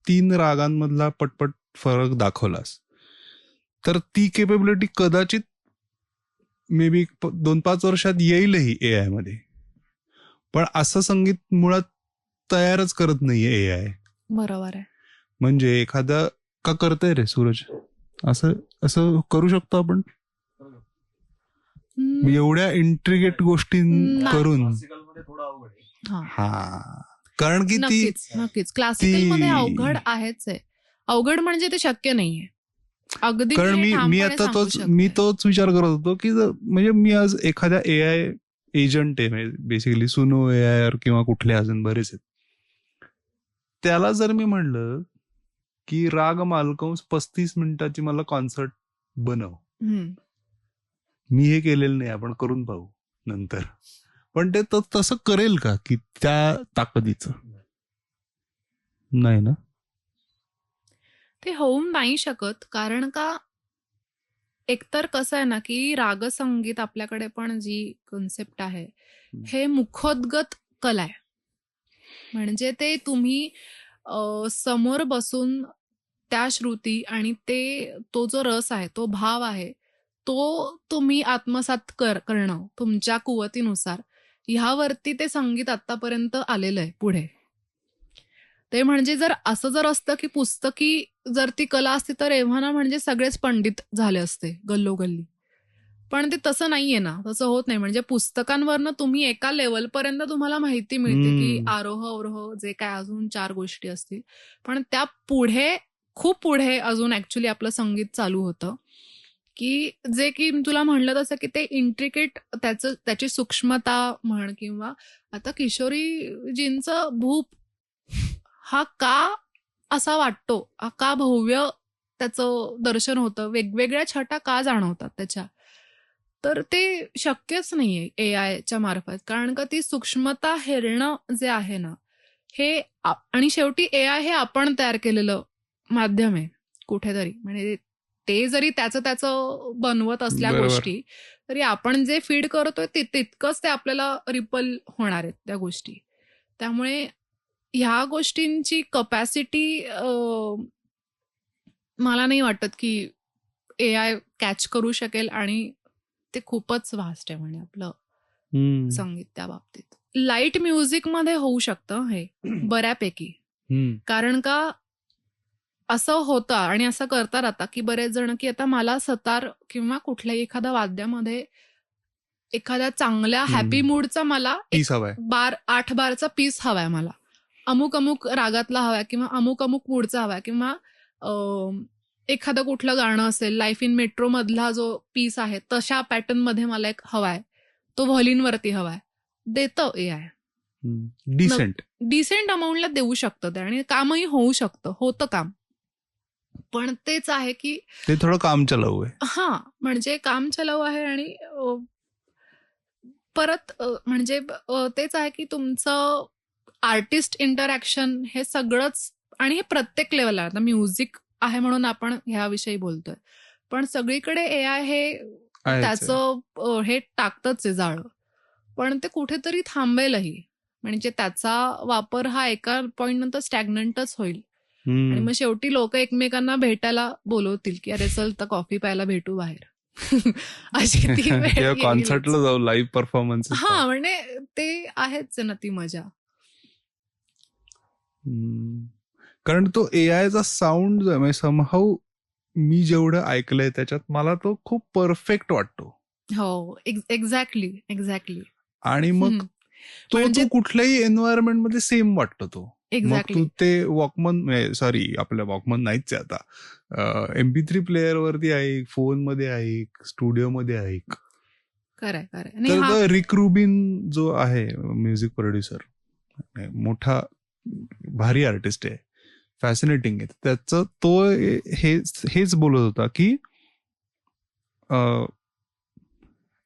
Speaker 1: 3 रागांमधला पटपट फरक दाखवलास, तर ती केपेबिलिटी कदाचित मे बी 2-5 वर्षात येईलही AI मध्ये. पण असं संगीत मुळात तयारच करत नाहीये AI.
Speaker 2: बरोबर आहे.
Speaker 1: म्हणजे एखादा का करतंय रे सूरज, असं करू शकतो आपण एवढ्या इंट्रिगेट गोष्टी करून. हा, कारण की
Speaker 2: नक्कीच क्लासिकल मध्ये अवघड आहेच आहे. अवघड म्हणजे ते शक्य नाहीये अगदी.
Speaker 1: कारण मी तोच विचार करत होतो की म्हणजे मी आज एखाद्या AI एजंट आहे, बेसिकली सुनो AI किंवा कुठले अजून बरेच आहेत, त्याला जर मी म्हणलं की राग मालकंस 35 मिनिटाची मला कॉन्सर्ट बनव, मी हे केलेलं नाही, आपण करून पाहू नंतर, पण ते तसं करेल का की त्या ताकदीचं? नाही ना,
Speaker 2: ते होऊ नाही शकत. कारण का एकतर कसं आहे ना की रागसंगीत आपल्याकडे पण जी कन्सेप्ट आहे हे मुखोद्गत कला आहे. म्हणजे ते तुम्ही समोर बसून त्या श्रुती आणि तो जो रस आहे, तो भाव आहे, तो तुम्ही आत्मसात करणं तुमच्या कुवतीनुसार, ह्यावरती ते संगीत आतापर्यंत आलेलं आहे पुढे. ते म्हणजे जर असतं की पुस्तकी जर ती कला असती तर एव्हाना म्हणजे सगळेच पंडित झाले असते गल्लोगल्ली. पण ते तसं नाहीये ना, तसं होत नाही. म्हणजे पुस्तकांवरनं तुम्ही एका लेवलपर्यंत तुम्हाला माहिती मिळते की आरोह अवरोह जे काय अजून 4 गोष्टी असतील, पण त्या पुढे खूप पुढे अजून ऍक्च्युली आपलं संगीत चालू होतं. की जे की तुला म्हणलं तसं की ते इंट्रिकेट त्याची सूक्ष्मता म्हण, किंवा आता किशोरीजींचं भूप हा का असा वाटतो, हा का भव्य त्याचं दर्शन होतं, वेगवेगळ्या छटा का जाणवतात त्याच्या, तर ते शक्यच नाहीये ए आयच्या मार्फत. कारण का ती सूक्ष्मता हेरणं जे आहे ना, हे आणि शेवटी ए आय हे आपण तयार केलेलं माध्यम आहे कुठेतरी. म्हणजे ते जरी त्याचं त्याचं बनवत असल्या
Speaker 1: बरोबर.
Speaker 2: गोष्टी, तरी आपण जे फीड करतोय तितकंच ते आपल्याला रिपल होणार आहेत त्या गोष्टी. त्यामुळे ह्या गोष्टींची कपॅसिटी मला नाही वाटत की ए आय कॅच करू शकेल, आणि ते खूपच वास्ट आहे म्हणजे आपलं संगीत त्या बाबतीत. लाईट म्युझिक मध्ये होऊ शकतं हे बऱ्यापैकी. कारण का असं होतं आणि असं करतात आता की बरेच जण की आता मला सतार किंवा कुठल्याही एखाद्या वाद्यामध्ये एखाद्या चांगल्या हॅपी मूडचा मला
Speaker 1: पीस हवाय,
Speaker 2: 8 बारचा पीस हवाय, मला अमुक अमुक रागातला हवाय किंवा अमुक अमुक मूडचा हवाय, किंवा एखादं कुठलं गाणं असेल, लाईफ इन मेट्रो मधला जो पीस आहे तशा पॅटर्न मध्ये मला एक हवाय, तो व्हॉलिनवरती हवाय, देतं ए आय. डिसेंट अमाऊंटला देऊ शकतं ते, आणि कामही होऊ शकतं, होतं काम. पण तेच आहे की
Speaker 1: ते थोडं काम चलाऊ आहे.
Speaker 2: हा, म्हणजे काम चलाऊ आहे. आणि परत म्हणजे तेच आहे की तुमचं आर्टिस्ट इंटरॅक्शन हे सगळंच, आणि हे प्रत्येक लेवलला. आता म्युझिक आहे म्हणून आपण ह्याविषयी बोलतोय, पण सगळीकडे ए आय हे त्याचं हे टाकतच आहे जाळं. पण ते कुठेतरी थांबेलही, म्हणजे त्याचा वापर हा एका पॉइंट नंतर स्टॅग्नंटच होईल. आणि मग शेवटी लोक एकमेकांना भेटायला बोलवतील की अरे चल तर कॉफी प्यायला भेटू बाहेर. अशी ती वेळ
Speaker 1: कॉन्सर्टला जाऊ, लाईव्ह परफॉर्मन्स.
Speaker 2: हा, म्हणजे ते आहेच ना ती मजा.
Speaker 1: कारण तो ए आयचा साऊंड समहाऊ मी जेवढं ऐकलंय त्याच्यात मला तो खूप परफेक्ट वाटतो.
Speaker 2: हो, एक्झॅक्टली.
Speaker 1: आणि मग तो कुठल्याही एन्व्हायरमेंट मध्ये सेम वाटतो तो. मग तू ते आपल्या वॉकमन नाहीच आहे आता, MP3 प्लेअर वरती ऐक, फोन मध्ये ऐक, स्टुडिओ मध्ये ऐक. तर रिक रुबिन जो आहे म्युझिक प्रोड्युसर, मोठा भारी आर्टिस्ट आहे, फॅसिनेटिंग आहे त्याचं. तो हेच बोलत होता की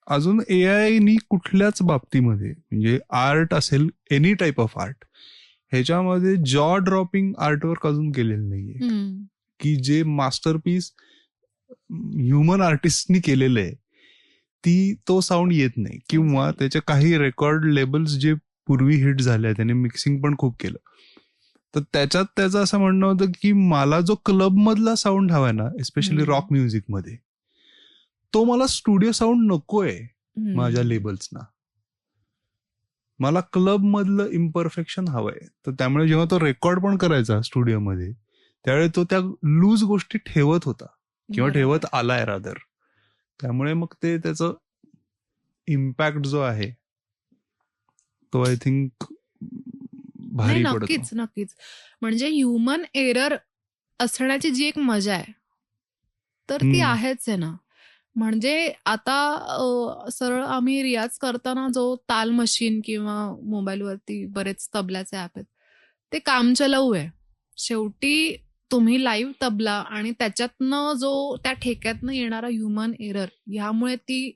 Speaker 1: अजून ए आयनी कुठल्याच बाबतीमध्ये, म्हणजे आर्ट असेल, एनी टाईप ऑफ आर्ट, ह्याच्यामध्ये जॉ ड्रॉपिंग आर्टवर्क अजून केलेलं नाहीये. की जे मास्टरपीस ह्युमन आर्टिस्टनी केलेलं आहे तो साऊंड येत नाही. किंवा त्याचे काही रेकॉर्ड लेबल्स जे पूर्वी हिट झाले, त्याने मिक्सिंग पण खूप केलं, तर त्याच्यात त्याचं असं म्हणणं होतं की मला जो क्लब मधला साऊंड हवाय ना, एस्पेशली रॉक म्युझिक मध्ये, तो मला स्टुडिओ साऊंड नकोय माझ्या लेबल्सना. मला क्लब मधलं इम्परफेक्शन हवंय. तर त्यामुळे जेव्हा तो रेकॉर्ड पण करायचा स्टुडिओमध्ये, त्यावेळी तो त्या लूज गोष्टी ठेवत होता, किंवा ठेवत आलाय रादर. त्यामुळे मग ते त्याचं इम्पॅक्ट जो आहे तो आय थिंक भारी पडतो.
Speaker 2: नक्कीच. म्हणजे ह्युमन एरर असण्याची जी एक मजा आहे, तर ती आहेच आहे ना. म्हणजे आता सरळ आम्ही रियाज करताना जो ताल मशीन किंवा मोबाईलवरती बरेच तबल्याचे ऍप आहेत, ते कामचलाऊ आहे. शेवटी तुम्ही लाईव्ह तबला आणि त्याच्यातनं जो त्या ठेक्यातनं येणारा ह्युमन एरर, ह्यामुळे ती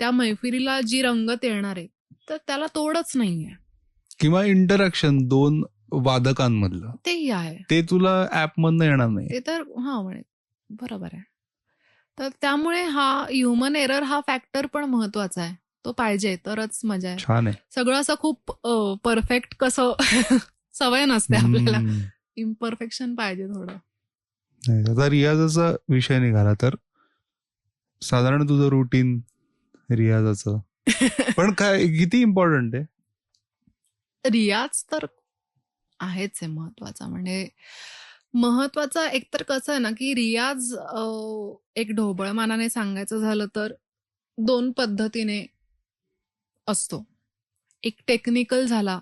Speaker 2: त्या मैफिलीला जी रंगत येणार आहे, तर त्याला तोडच नाहीये.
Speaker 1: किंवा इंटरॅक्शन दोन वादकांमधलं
Speaker 2: तेही आहे,
Speaker 1: ते तुला ऍप मधनं येणार नाही.
Speaker 2: ते तर म्हणे बरोबर आहे. तर त्यामुळे हा ह्युमन एरर हा फॅक्टर पण महत्वाचा आहे. तो पाहिजे तरच मजा आहे.
Speaker 1: छान आहे.
Speaker 2: सगळं असं खूप परफेक्ट कसं सवय नसते आपल्याला, इम्परफेक्शन पाहिजे थोडं.
Speaker 1: आता रियाजाचा विषय निघाला तर साधारण तुझं रुटीन रियाजाचं पण काय किती इम्पॉर्टंट आहे?
Speaker 2: रियाज तर आहेच आहे महत्वाचा. म्हणजे महत्वाचा एकतर कसं आहे ना की रियाज एक ढोबळमानाने सांगायचं झालं तर 2 पद्धतीने असतो. एक टेक्निकल झाला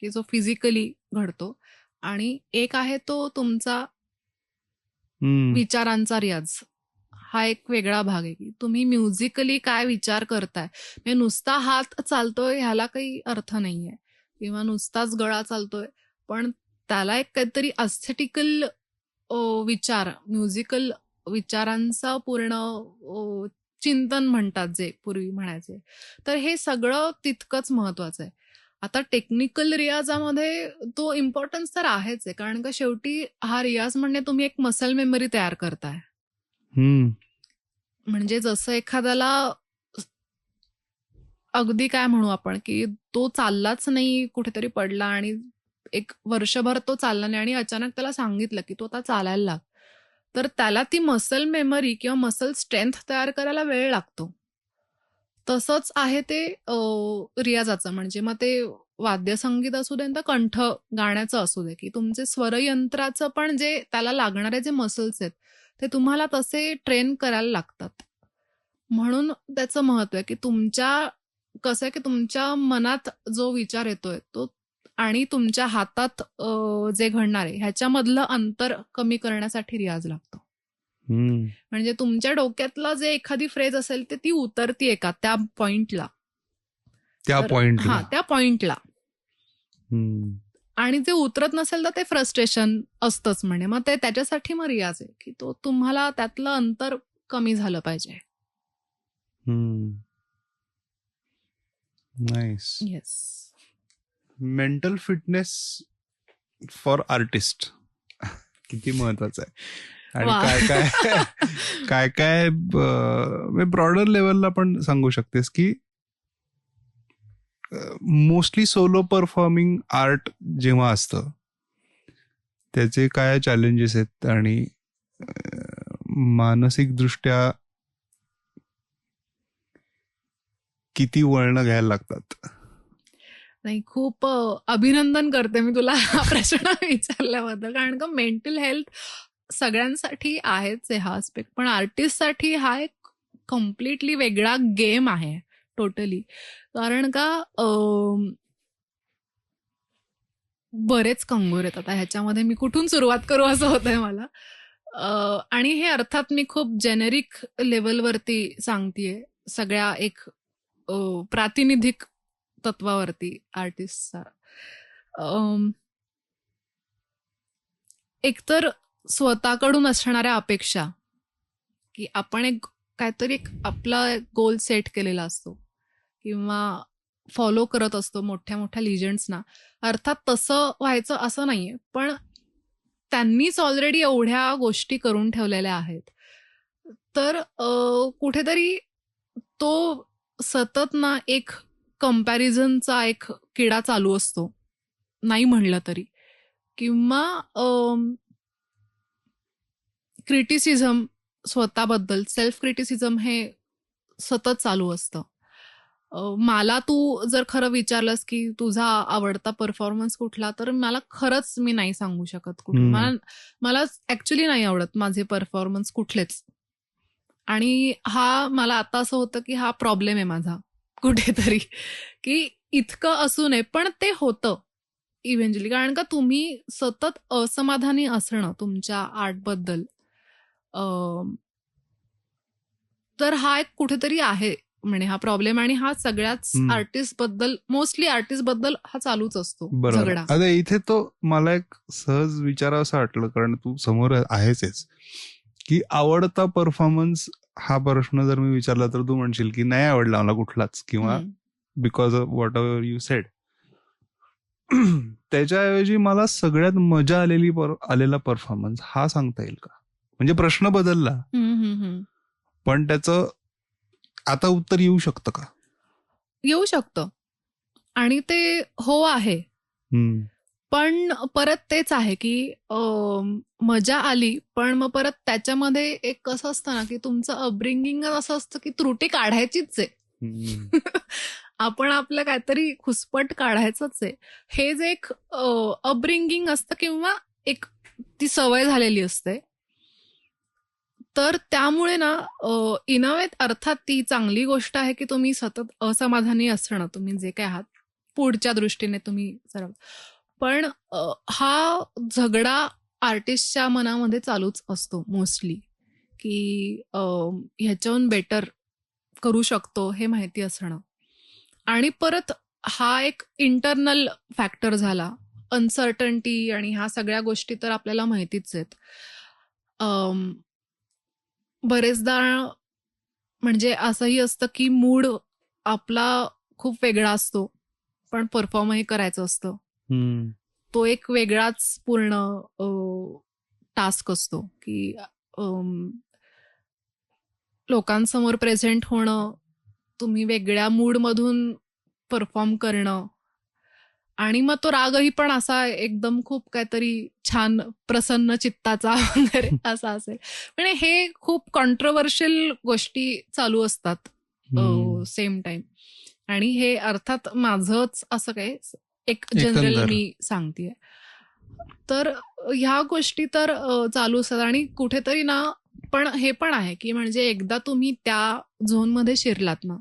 Speaker 2: की जो फिजिकली घडतो, आणि एक आहे तो तुमचा विचारांचा रियाज. हा एक वेगळा भाग आहे की तुम्ही म्युझिकली काय विचार करताय. म्हणजे नुसता हात चालतोय ह्याला काही अर्थ नाहीये, किंवा नुसताच गळा चालतोय, पण त्याला एक काहीतरी अस्थेटिकल विचार, म्युझिकल विचारांचा पूर्ण चिंतन म्हणतात जे पूर्वी म्हणायचे, तर हे सगळं तितकंच महत्वाचं आहे. आता टेक्निकल रियाजामध्ये तो इम्पॉर्टन्स तर आहेच आहे, कारण का शेवटी हा रियाज म्हणजे तुम्ही एक मसल मेमरी तयार करताय.
Speaker 1: हम्म.
Speaker 2: म्हणजे जसं एखाद्याला अगदी काय म्हणू आपण, की तो चाललाच नाही, कुठेतरी पडला आणि एक वर्षभर तो चालला नाही आणि अचानक त्याला सांगितलं की तो आता चालायला लाग, तर त्याला ती मसल मेमरी किंवा मसल स्ट्रेंथ तयार करायला वेळ लागतो. तसंच आहे ते रियाजाचं. म्हणजे मग ते वाद्यसंगीत असू दे तर कंठ गाण्याचं असू दे, की तुमचे स्वरयंत्राचं पण जे त्याला लागणारे जे मसल्स आहेत ते तुम्हाला तसे ट्रेन करायला लागतात. म्हणून त्याचं महत्व आहे, की कसं आहे, की तुमच्या मनात जो विचार येतोय तो आणि तुमच्या हातात जे घडणार आहे ह्याच्यामधलं अंतर कमी करण्यासाठी रियाज लागतो. म्हणजे तुमच्या डोक्यातला जे एखादी फ्रेज असेल ते ती उतरतीये का त्या पॉइंटला,
Speaker 1: त्या पॉइंटला.
Speaker 2: हा त्या पॉइंटला. आणि जे उतरत नसेल तर ते फ्रस्ट्रेशन असतंच. म्हणे मग ते त्याच्यासाठी मग रियाज आहे, की तो तुम्हाला त्यातलं अंतर कमी झालं पाहिजे.
Speaker 1: Nice.
Speaker 2: Yes.
Speaker 1: Mental fitness for artist किती महत्वाचं आहे. आणि
Speaker 2: वा.
Speaker 1: काय काय काय काय ब्रॉडर लेवलला पण सांगू शकतेस की मोस्टली सोलो परफॉर्मिंग आर्ट जेव्हा असतं त्याचे काय चॅलेंजेस आहेत आणि मानसिक दृष्ट्या किती वळणं घ्यायला लागतात.
Speaker 2: नाही, खूप अभिनंदन करते मी तुला हा प्रश्न विचारल्याबद्दल, कारण का मेंटल हेल्थ सगळ्यांसाठी आहेच आहे हा आस्पेक्ट, पण आर्टिस्टसाठी हा एक कम्प्लिटली वेगळा गेम आहे टोटली. कारण का बरेच कंगोर आहेत. आता ह्याच्यामध्ये मी कुठून सुरुवात करू असं होतंय मला. आणि हे अर्थात मी खूप जेनेरिक लेवलवरती सांगतेय, सगळ्या एक प्रातिनिधिक तत्वावरती आर्टिस्टचा. एकतर स्वतःकडून असणाऱ्या अपेक्षा, की आपण एक काहीतरी आपला गोल सेट केलेला असतो किंवा फॉलो करत असतो मोठ्या मोठ्या लिजंड्सना. अर्थात तसं व्हायचं असं नाहीये, पण त्यांनीच ऑलरेडी एवढ्या गोष्टी करून ठेवलेल्या आहेत. तर कुठेतरी तो सतत ना एक कंपॅरिझनचा एक किडा चालू असतो, नाही म्हणलं तरी. किंवा क्रिटिसिझम स्वतःबद्दल, सेल्फ क्रिटिसिझम हे सतत चालू असतं. मला तू जर खरं विचारलंस की तुझा आवडता परफॉर्मन्स कुठला, तर मला खरंच मी नाही सांगू शकत कुठला. मला ऍक्च्युली नाही आवडत माझे परफॉर्मन्स कुठलेच. आणि मला आता असं होतं की हा प्रॉब्लेम आहे माझा कुठेतरी, की इतकं असू नये, पण ते होतं इव्हेंच्युअली. कारण का तुम्ही सतत असमाधानी असणं तुमच्या आर्टबद्दल, तर हा एक कुठेतरी आहे म्हणे हा प्रॉब्लेम. आणि हा सगळ्याच आर्टिस्ट बद्दल, मोस्टली आर्टिस्ट बद्दल हा चालूच असतो झगडा.
Speaker 1: आता इथे तो मला एक सहज विचारावं असं वाटलं, कारण तू समोर आहेच, की आवडता परफॉर्मन्स हा प्रश्न जर मी विचारला तर तू म्हणशील की नाही आवडला मला कुठलाच, किंवा because of what ever you sed. त्याच्याऐवजी मला सगळ्यात मजा आलेला परफॉर्मन्स हा सांगता येईल का? म्हणजे प्रश्न बदलला, पण त्याचं आता उत्तर येऊ शकतं का?
Speaker 2: येऊ शकतं. आणि ते हो आहे. पण परत तेच आहे की मजा आली, पण मग परत त्याच्यामध्ये एक कसं असतं ना, की तुमचं अपब्रिंगिंग असं असतं की त्रुटी काढायचीच आहे. आपण आपलं काहीतरी खुसपट काढायचंच आहे. हे जे एक अपब्रिंगिंग असतं किंवा एक ती सवय झालेली असते, तर त्यामुळे ना इन अ वे अर्थात ती चांगली गोष्ट आहे की तुम्ही सतत असमाधानी असणं, तुम्ही जे काय आहात पुढच्या दृष्टीने तुम्ही सर्व. पण हा झगडा आर्टिस्टच्या मनामध्ये चालूच असतो मोस्टली, की ह्याच्याहून बेटर करू शकतो हे माहिती असणं. आणि परत हा एक इंटरनल फॅक्टर झाला. अनसर्टन्टी आणि ह्या सगळ्या गोष्टी तर आपल्याला माहितीच आहेत. बरेचदा म्हणजे असंही असतं की मूड आपला खूप वेगळा असतो, पण परफॉर्मही करायचं असतं. तो एक वेगळाच पूर्ण टास्क असतो की लोकांसमोर प्रेझेंट होणं, तुम्ही वेगळ्या मूडमधून परफॉर्म करणं आणि मग तो रागही पण असा एकदम खूप काहीतरी छान प्रसन्न चित्ताचा वगैरे असा असेल. म्हणजे हे खूप कॉन्ट्रोवर्शियल गोष्टी चालू असतात सेम टाइम. आणि हे अर्थात माझंच असं काय एक जनरल मी सांगतेय. तर ह्या गोष्टी तर चालू असतात आणि कुठेतरी ना पण हे पण आहे की म्हणजे एकदा तुम्ही त्या झोनमध्ये शिरलात ना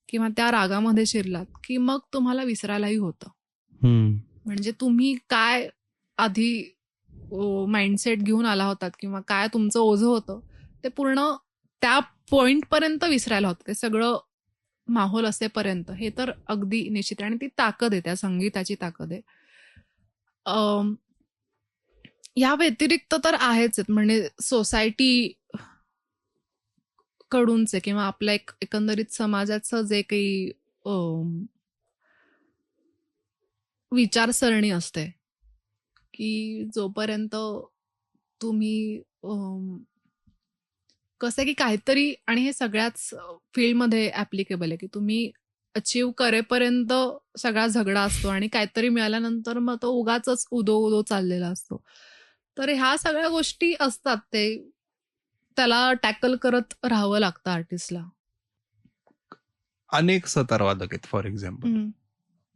Speaker 2: किंवा त्या रागामध्ये शिरलात की मग तुम्हाला विसरायलाही होतं. म्हणजे तुम्ही काय आधी माइंडसेट घेऊन आला होतात किंवा काय तुमचं ओझं होतं ते पूर्ण त्या पॉइंट पर्यंत विसरायला होतं. ते सगळं माहोल असेपर्यंत. हे तर अगदी निश्चित आहे आणि ती ताकद आहे, त्या संगीताची ताकद आहे. या व्यतिरिक्त तर आहेच आहेत. म्हणजे सोसायटी कडूनचे किंवा आपल्या एकंदरीत समाजाचं जे काही विचारसरणी असते की जोपर्यंत तुम्ही कसं की काहीतरी, आणि हे सगळ्याच फील्डमध्ये ऍप्लिकेबल आहे की तुम्ही अचीव करेपर्यंत सगळा झगडा असतो आणि काहीतरी मिळाल्यानंतर मग तो उगाच उदो उदो चाललेला असतो. तर ह्या सगळ्या गोष्टी असतात, ते त्याला टॅकल करत राहावं लागतं आर्टिस्टला.
Speaker 1: अनेक सतारवादक आहेत फॉर एक्झाम्पल,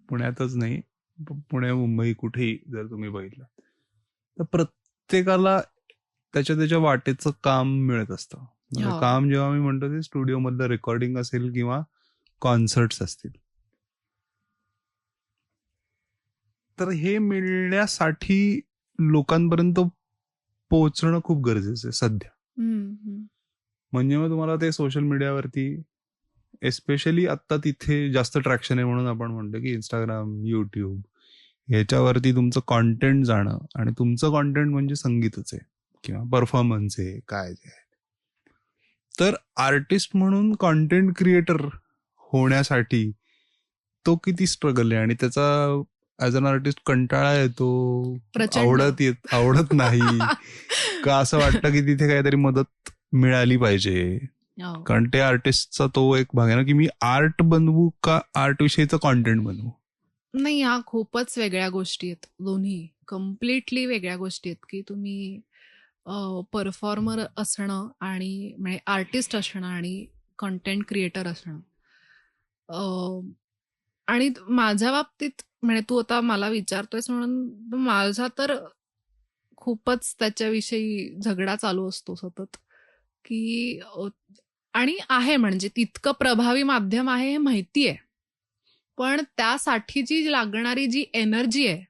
Speaker 1: पुण्यातच नाही, पुणे मुंबई कुठेही जर तुम्ही बघितलं तर प्रत्येकाला त्याच्या वाटेचं काम मिळत असतं. काम जेव्हा मी म्हणतो ते स्टुडिओ मधलं रेकॉर्डिंग असेल किंवा कॉन्सर्ट्स असतील. तर हे मिळण्यासाठी लोकांपर्यंत पोहोचणं खूप गरजेचं आहे सध्या. म्हणजे मग तुम्हाला ते सोशल मीडियावरती एस्पेशली आता तिथे जास्त ट्रॅक्शन आहे म्हणून आपण म्हणतो की इंस्टाग्राम, युट्यूब ह्याच्यावरती तुमचं कॉन्टेंट जाणं, आणि तुमचं कॉन्टेंट म्हणजे संगीतच आहे किंवा परफॉर्मन्स आहे काय ते आहे. तर आर्टिस्ट म्हणून कॉन्टेंट क्रिएटर होण्यासाठी तो किती स्ट्रगल आहे आणि त्याचा ऍज अन आर्टिस्ट कंटाळा येतो, आवडत नाही का असं वाटतं की तिथे काहीतरी मदत मिळाली पाहिजे. कारण ते आर्टिस्टचा तो एक भाग आहे ना की मी आर्ट बनवू का आर्ट विषयीचं कॉन्टेंट बनवू.
Speaker 2: नाही, ह्या खूपच वेगळ्या गोष्टी आहेत. दोन्ही कम्प्लिटली वेगळ्या गोष्टी आहेत की तुम्ही परफॉर्मर असणं आणि म्हणजे आर्टिस्ट असणं आणि कंटेंट क्रिएटर असणं. आणि माझ्या बाबतीत म्हणजे तू आता मला विचारतोयस म्हणून माझा तर खूपच त्याच्याविषयी झगडा चालू असतो सतत की आणि आहे म्हणजे तितकं प्रभावी माध्यम आहे हे माहिती आहे, पण त्यासाठी जी लागणारी जी एनर्जी आहे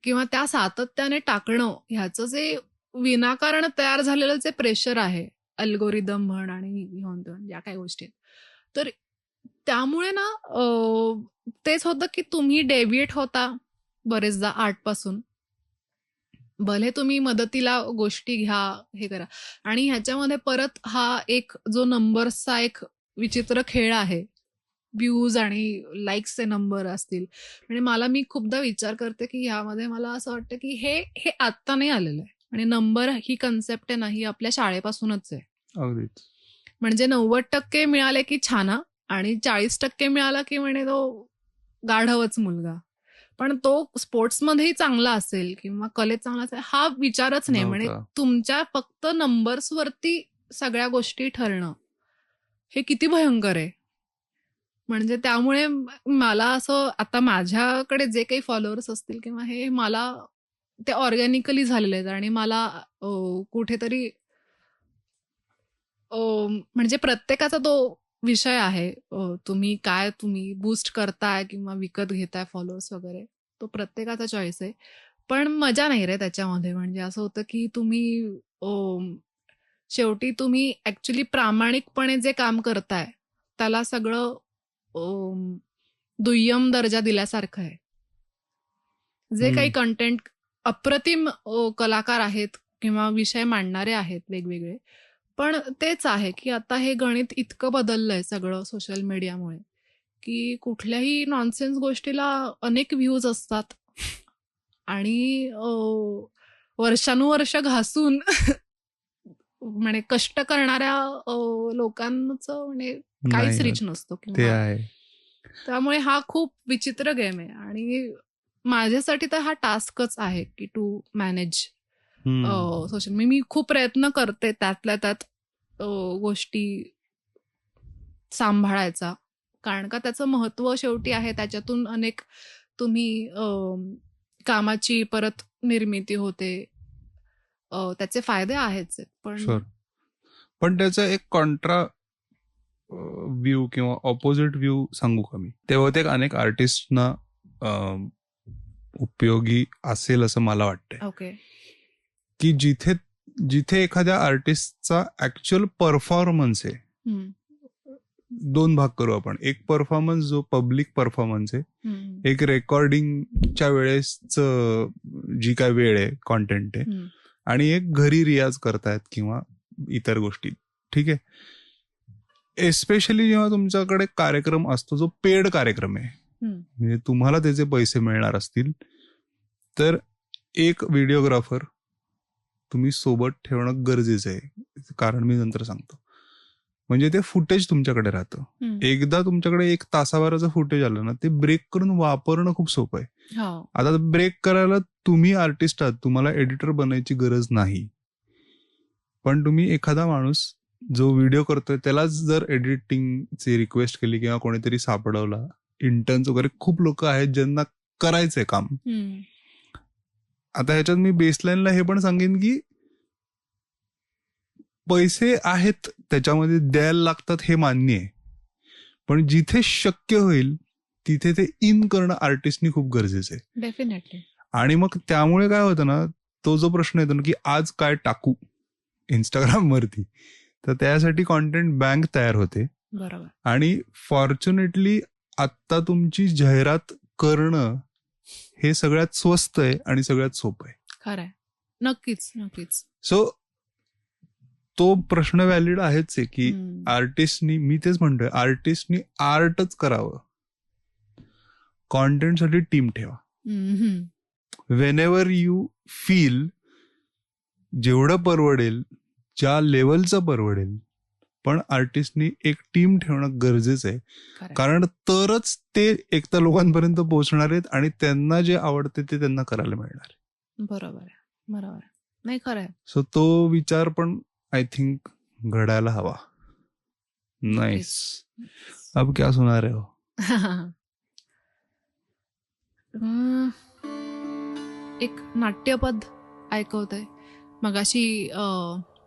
Speaker 2: किंवा त्या सातत्याने टाकणं ह्याचं जे विनाकारण तयार झालेलं जे प्रेशर आहे, अल्गोरिदम म्हण आणि ज्या काही गोष्टी आहेत, तर त्यामुळे ना तेच होतं की तुम्ही डेव्हिएट होता बरेचदा आर्टपासून. भले तुम्ही मदतीला गोष्टी घ्या, हे करा, आणि ह्याच्यामध्ये परत हा एक जो नंबर्सचा एक विचित्र खेळ आहे, व्ह्यूज आणि लाईक्सचे नंबर असतील. म्हणजे मी खूपदा विचार करते की ह्यामध्ये मला असं वाटतं की हे आत्ता नाही आलेलं आहे, आणि नंबर ही कन्सेप्ट आहे ना, ही आपल्या शाळेपासूनच आहे.
Speaker 1: अगदीच.
Speaker 2: म्हणजे 90% मिळाले की छान, आणि 40% मिळाला की म्हणे तो गाढवच मुलगा. पण तो स्पोर्ट्समध्येही चांगला असेल किंवा कलेत चांगला असेल हा विचारच नाही. म्हणजे तुमच्या फक्त नंबर्सवरती सगळ्या गोष्टी ठरणं हे किती भयंकर आहे. म्हणजे त्यामुळे मला असं, आता माझ्याकडे जे काही फॉलोअर्स असतील किंवा हे मला ते ऑर्गॅनिकली झालेले आहेत, आणि मला कुठेतरी म्हणजे प्रत्येकाचा तो विषय आहे. तुम्ही बूस्ट करताय किंवा विकत घेताय फॉलोअर्स वगैरे, तो प्रत्येकाचा चॉईस आहे. पण मजा नाही रे त्याच्यामध्ये. म्हणजे असं होतं की शेवटी तुम्ही ऍक्च्युली प्रामाणिकपणे जे काम करताय त्याला सगळं दुय्यम दर्जा दिल्यासारखं आहे. जे काही कंटेंट अप्रतिम कलाकार आहेत किंवा विषय मांडणारे आहेत वेगवेगळे, पण तेच आहे की आता हे गणित इतकं बदललंय सगळं सोशल मीडियामुळे की कुठल्याही नॉनसेन्स गोष्टीला अनेक व्ह्यूज असतात आणि वर्षानुवर्ष घासून म्हणजे कष्ट करणाऱ्या लोकांचं म्हणजे काहीच
Speaker 1: नाही,
Speaker 2: रीच नसतो
Speaker 1: ते
Speaker 2: किंवा
Speaker 1: आहे.
Speaker 2: त्यामुळे हा खूप विचित्र गेम आहे आणि माझ्यासाठी तर हा टास्कच आहे की टू मॅनेज सोशल मी खूप प्रयत्न करते त्यातल्या त्यात गोष्टी सांभाळायचा, कारण का त्याचं महत्व शेवटी आहे. त्याच्यातून अनेक तुम्ही कामाची परत निर्मिती होते, त्याचे फायदे आहेच आहेत.
Speaker 1: पण त्याचा एक कॉन्ट्रा व्ह्यू किंवा ऑपोजिट व्ह्यू सांगू का मी? तेव्हा ते अनेक आर्टिस्टना उपयोगी असेल असं मला वाटतंय.
Speaker 2: ओके.
Speaker 1: की जिथे एखाद्या आर्टिस्टचा ऍक्च्युअल परफॉर्मन्स आहे, दोन भाग करू आपण. एक परफॉर्मन्स जो पब्लिक परफॉर्मन्स आहे, एक रेकॉर्डिंगच्या वेळेस जी काय वेळ आहे, कॉन्टेंट आहे, आणि एक घरी रियाज करतायत किंवा इतर गोष्टी. ठीक आहे. एस्पेशली जेव्हा तुमच्याकडे कार्यक्रम असतो जो पेड कार्यक्रम आहे, म्हणजे तुम्हाला त्याचे पैसे मिळणार असतील, तर एक व्हिडिओग्राफर तुम्ही सोबत ठेवणं गरजेचं आहे. कारण मी नंतर सांगतो. म्हणजे ते फुटेज तुमच्याकडे राहतं. एकदा तुमच्याकडे 1 तासाभराचं फुटेज आलं ना, ते ब्रेक करून वापरणं खूप सोपं आहे. आता ब्रेक करायला तुम्ही आर्टिस्ट आहात, तुम्हाला एडिटर बनायची गरज नाही. पण तुम्ही एखादा माणूस जो व्हिडिओ करतोय त्यालाच जर एडिटिंगची रिक्वेस्ट केली किंवा कोणीतरी सापडवला, इंटर्न्स वगैरे खूप लोक आहेत ज्यांना करायचंय काम. आता ह्याच्यात मी बेसलाईनला हे पण सांगेन की पैसे आहेत त्याच्यामध्ये द्यायला लागतात, हे मान्य आहे. पण जिथे शक्य होईल तिथे ते इन करणं आर्टिस्टनी खूप गरजेचं आहे.
Speaker 2: डेफिनेटली.
Speaker 1: आणि मग त्यामुळे काय होतं ना, तो जो प्रश्न येतो ना की आज काय टाकू इंस्टाग्राम वरती, तर त्यासाठी कॉन्टेंट बँक तयार होते.
Speaker 2: बरोबर. आणि
Speaker 1: फॉर्च्युनेटली आत्ता तुमची जाहिरात करणं हे सगळ्यात स्वस्त आहे आणि सगळ्यात सोपं आहे.
Speaker 2: खरंय. नक्कीच नक्कीच.
Speaker 1: सो तो प्रश्न व्हॅलिड आहेच आहे की आर्टिस्टनी, मी तेच म्हणतोय, आर्टिस्टनी आर्टच करावं. कॉन्टेंटसाठी टीम ठेवा. वेन एव्हर यू फील जेवढं परवडेल, ज्या लेवलचं परवडेल, पण आर्टिस्टनी एक टीम ठेवणं गरजेचं आहे. कारण तरच ते एकतर लोकांपर्यंत पोहोचणार आहेत आणि त्यांना जे आवडते ते त्यांना करायला मिळणार.
Speaker 2: बरोबर आहे. बरोबर. नाही, खरं आहे.
Speaker 1: सो तो विचार पण आय थिंक घडायला हवा. नाईस. अब क्या सुना रहे हो?
Speaker 2: एक नाट्यपद ऐकवतंय. मगाशी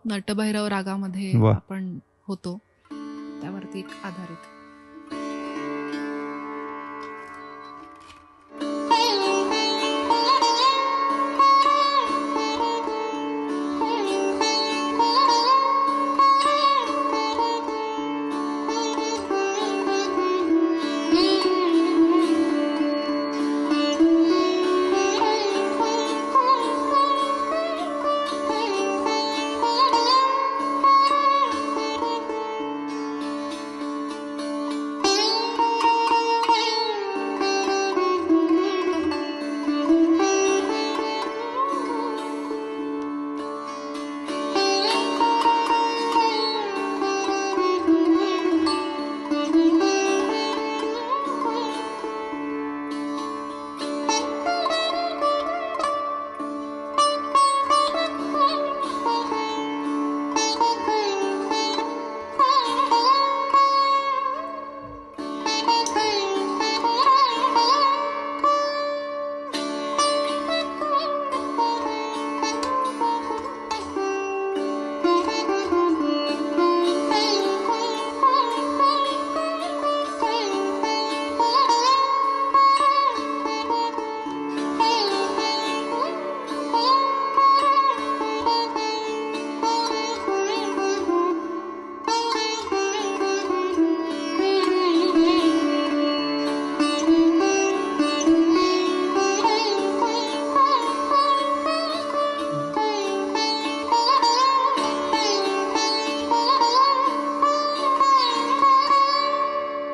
Speaker 2: नटभैरव रागामध्ये आपण होतो, त्यावरती एक आधारित.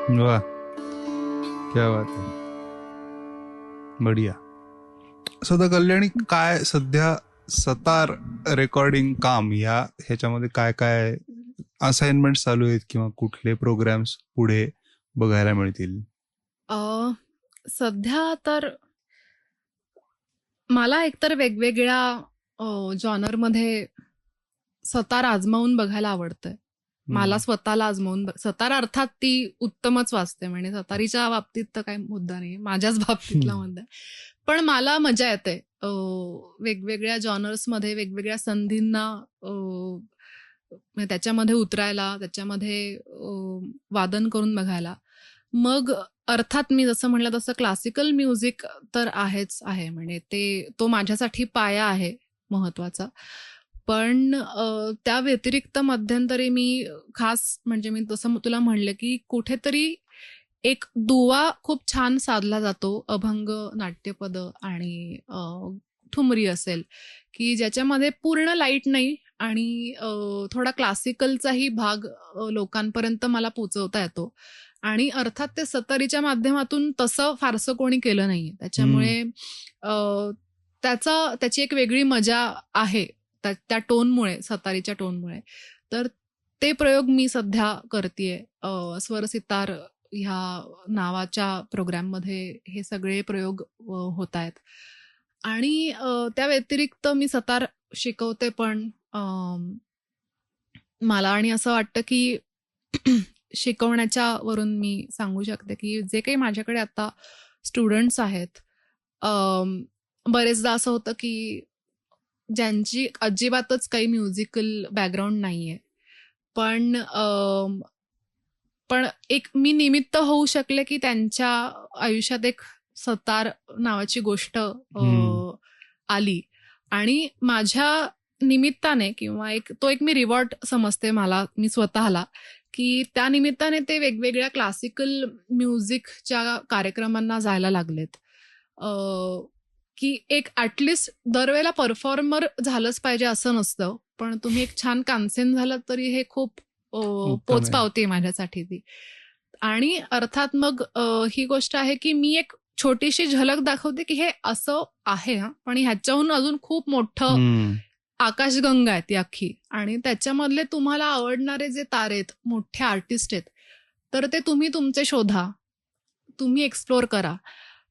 Speaker 1: वा, क्या बात आहे, बढिया. सध्या कल्याणी काय सध्या सतार रेकॉर्डिंग काम ह्याच्यामध्ये काय काय असाइनमेंट चालू आहेत किंवा कुठले प्रोग्राम्स पुढे बघायला मिळतील?
Speaker 2: सध्या तर मला एकतर वेगवेगळ्या जॉनरमध्ये सतार आजमावून बघायला आवडतंय. मला स्वतःला आजमावून सतार अर्थात ती उत्तमच वाजते, म्हणजे सतारीच्या बाबतीत तर काही मुद्दा नाही, माझ्याच बाबतीतला मुद्दा आहे. पण मला मजा येते वेगवेगळ्या जॉनर्समध्ये वेगवेगळ्या संधींना त्याच्यामध्ये उतरायला, त्याच्यामध्ये वादन करून बघायला. मग अर्थात मी जसं म्हणलं तसं क्लासिकल म्युझिक तर आहेच आहे, म्हणजे तो माझ्यासाठी पाया आहे महत्वाचा. पण त्या व्यतिरिक्त मध्यंतरी मी खास म्हणजे मी तसं तुला म्हणलं की कुठेतरी एक दुवा खूप छान साधला जातो, अभंग, नाट्यपद आणि ठुमरी असेल, की ज्याच्यामध्ये पूर्ण लाईट नाही आणि थोडा क्लासिकलचाही भाग लोकांपर्यंत मला पोचवता येतो. आणि अर्थात ते सतारीच्या माध्यमातून तसं फारसं कोणी केलं नाही, त्याच्यामुळे त्याची एक वेगळी मजा आहे त्या टोनमुळे, सतारीच्या टोनमुळे. तर ते प्रयोग मी सध्या करतेय. स्वर सितार ह्या नावाच्या प्रोग्राममध्ये हे सगळे प्रयोग होत आहेत. आणि त्या व्यतिरिक्त मी सतार शिकवते पण. मला आणि असं वाटतं की शिकवण्याच्या वरून मी सांगू शकते की जे काही माझ्याकडे आता स्टुडंट्स आहेत, बरेचदा असं होतं की ज्यांची अजिबातच काही म्युझिकल बॅकग्राऊंड नाहीये, पण एक मी निमित्त होऊ शकले की त्यांच्या आयुष्यात एक सतार नावाची गोष्ट आली, आणि माझ्या निमित्ताने किंवा तो एक मी रिवॉर्ड समजते मी स्वतःला, की त्या निमित्ताने ते वेगवेगळ्या क्लासिकल म्युझिकच्या कार्यक्रमांना जायला लागलेत. की एक ॲटलिस्ट दरवेळेला परफॉर्मर झालंच पाहिजे असं नसतं, पण तुम्ही एक छान कानसेन झालं तरी हे खूप पोच पावते माझ्यासाठी ती. आणि अर्थात मग ही गोष्ट आहे की मी एक छोटीशी झलक दाखवते की हे असं आहे, पण ह्याच्याहून अजून खूप मोठं आकाशगंगा आहे ती अख्खी, आणि त्याच्यामधले तुम्हाला आवडणारे जे तारे आहेत, मोठे आर्टिस्ट आहेत, तर ते तुम्ही तुमचे शोधा, तुम्ही एक्सप्लोर करा.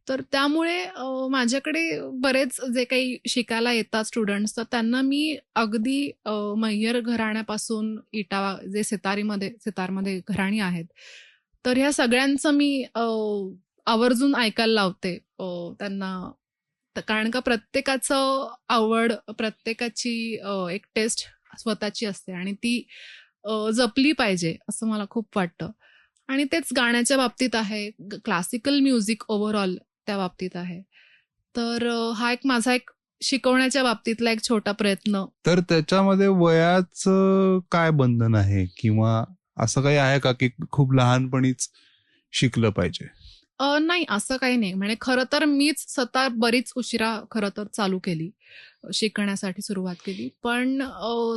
Speaker 2: तर त्यामुळे माझ्याकडे बरेच जे काही शिकायला येतात स्टुडंट्स, तर त्यांना मी अगदी मय्यर घराण्यापासून इटावा जे सितारमध्ये घराणी आहेत, तर ह्या सगळ्यांचं मी आवर्जून ऐकायला लावते त्यांना. कारण का प्रत्येकाचं आवड, प्रत्येकाची एक टेस्ट स्वतःची असते आणि ती जपली पाहिजे असं मला खूप वाटतं. आणि तेच गाण्याच्या बाबतीत आहे, क्लासिकल म्युझिक ओव्हरऑल त्या बाबतीत आहे. तर हा एक माझा एक शिकवण्याच्या बाबतीतला एक छोटा प्रयत्न.
Speaker 1: तर त्याच्यामध्ये वयाचं काय बंधन आहे, किंवा असं काही आहे का की खूप लहानपणीच शिकलं पाहिजे?
Speaker 2: नाही, असं काही नाही. म्हणजे खरं तर मीच स्वतः बरीच उशिरा खरं तर चालू केली, शिकण्यासाठी सुरुवात केली. पण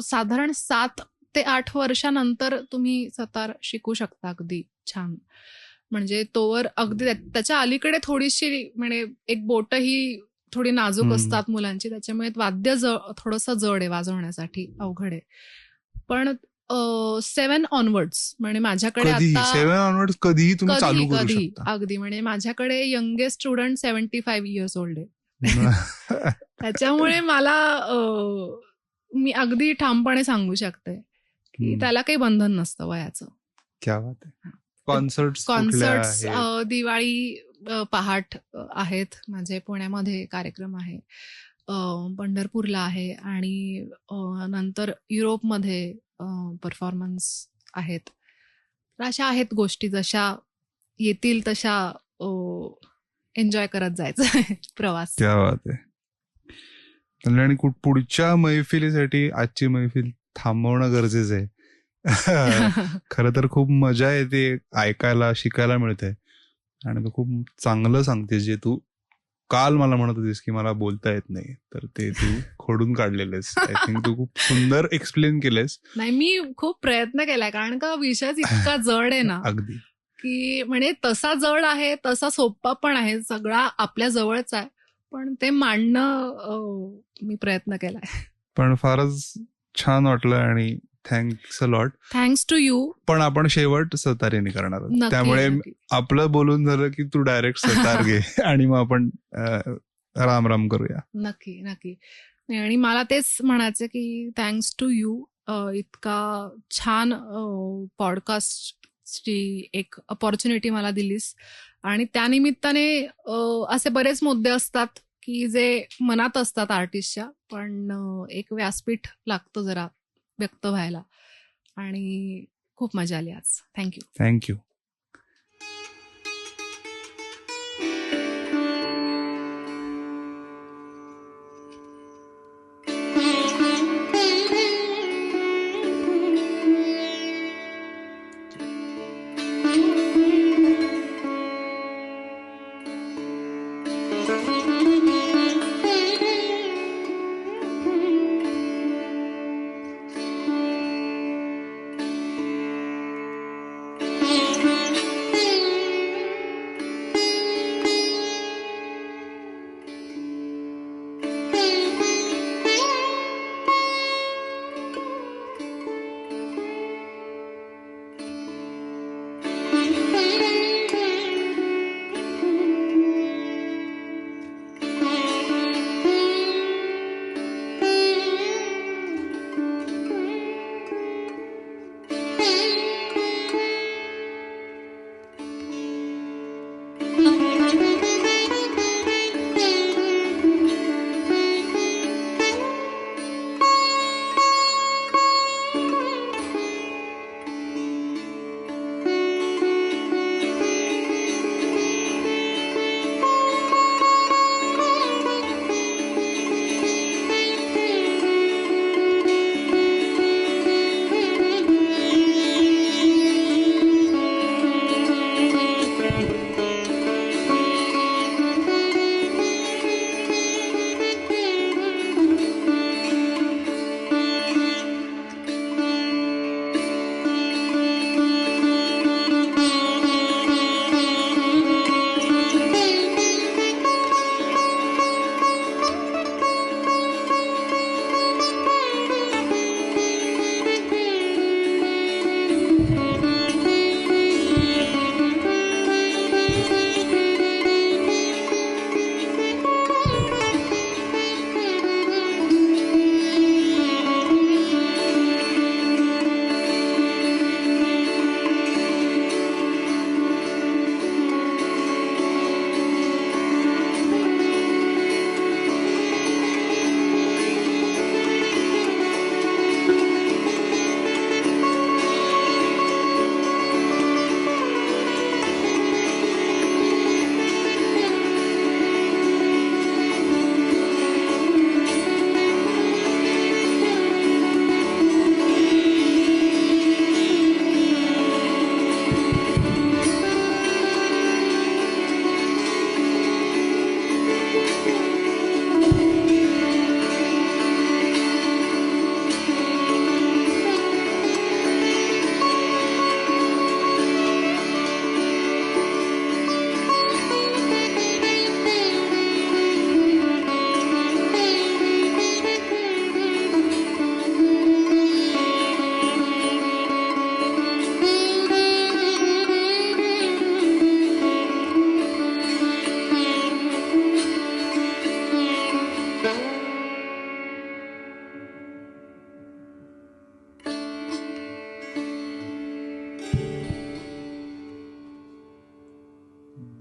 Speaker 2: साधारण 7 ते 8 वर्षानंतर तुम्ही सतार शिकू शकता अगदी छान. म्हणजे तोवर अगदी त्याच्या अलीकडे थोडीशी, म्हणजे एक बोट ही थोडी नाजूक असतात मुलांची, त्याच्यामुळे वाद्य थोडंसं जड आहे वाजवण्यासाठी, अवघड आहे. पण 7 ऑनवर्ड्स, म्हणजे माझ्याकडे आता
Speaker 1: 7 ऑनवर्ड्स कधीही तुम्ही चालू करू
Speaker 2: कधी
Speaker 1: शकता.
Speaker 2: अगदी, म्हणजे माझ्याकडे यंगेस्ट स्टुडंट 75 इयर्स ओल्ड आहे. त्याच्यामुळे मला मी अगदी ठामपणे सांगू शकते की त्याला काही बंधन नसतं वयाचं.
Speaker 1: क्या बात आहे. कॉन्सर्ट्स
Speaker 2: दिवाळी पहाट आहेत माझे, पुण्यामध्ये कार्यक्रम आहे, पंढरपूरला आहे, आणि नंतर युरोपमध्ये परफॉर्मन्स आहेत. अशा आहेत गोष्टी, जशा येतील तशा एन्जॉय करत जायचं प्रवास.
Speaker 1: क्या बात आहे. आणि पुढच्या मैफिलीसाठी आजची मैफिल थांबवणं गरजेचं आहे. खरं तर खूप मजा येते ऐकायला, शिकायला मिळते, आणि तू खूप चांगलं सांगतेस. जे तू काल मला म्हणत होतीस की मला बोलता येत नाही, तर ते तू खोडून काढलेलेस. आय थिंक तू खूप सुंदर एक्सप्लेन केलेस.
Speaker 2: नाही, मी खूप प्रयत्न केलाय, कारण का विषयच इतका जड आहे ना.
Speaker 1: अगदी.
Speaker 2: की म्हणजे तसा जड आहे, तसा सोपा पण आहे, सगळा आपल्या जवळच आहे, पण ते मांडणं मी प्रयत्न केलाय.
Speaker 1: पण फारच छान वाटलं आणि thanks a lot.
Speaker 2: Thanks to you.
Speaker 1: पण आपण शेवट सतारीने करणार आहोत,
Speaker 2: नक्की
Speaker 1: त्यामुळे
Speaker 2: नक्की.
Speaker 1: आपलं बोलून झालं की तू डायरेक्ट सतार घे आणि मग आपण राम राम करूया.
Speaker 2: नक्की नक्की. आणि मला तेच म्हणायचं की थँक्स टू यू, इतका छान पॉडकास्टची एक अपॉर्च्युनिटी मला दिलीस. आणि त्यानिमित्ताने असे बरेच मुद्दे असतात की जे मनात असतात आर्टिस्टच्या, पण एक व्यासपीठ लागतं जरा व्यक्त व्हायला. आणि खूप मजा आली आज. थँक्यू.
Speaker 1: थँक्यू.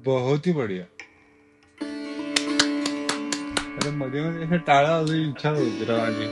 Speaker 1: बहुत ही बढ़िया. अरे मध्ये मध्ये हे टाळा वाजवायची इच्छा होती रा माझी.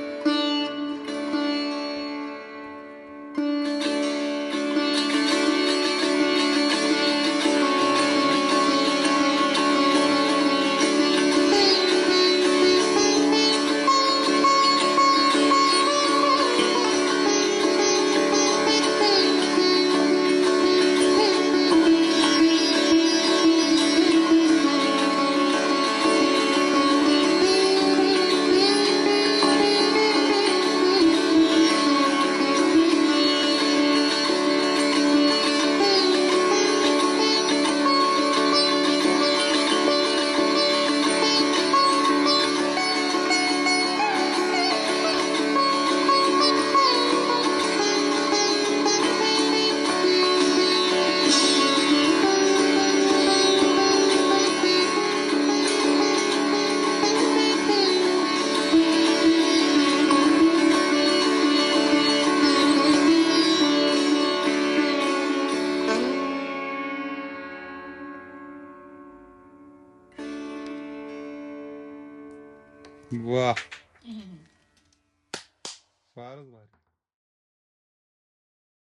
Speaker 1: वा फारच भारी.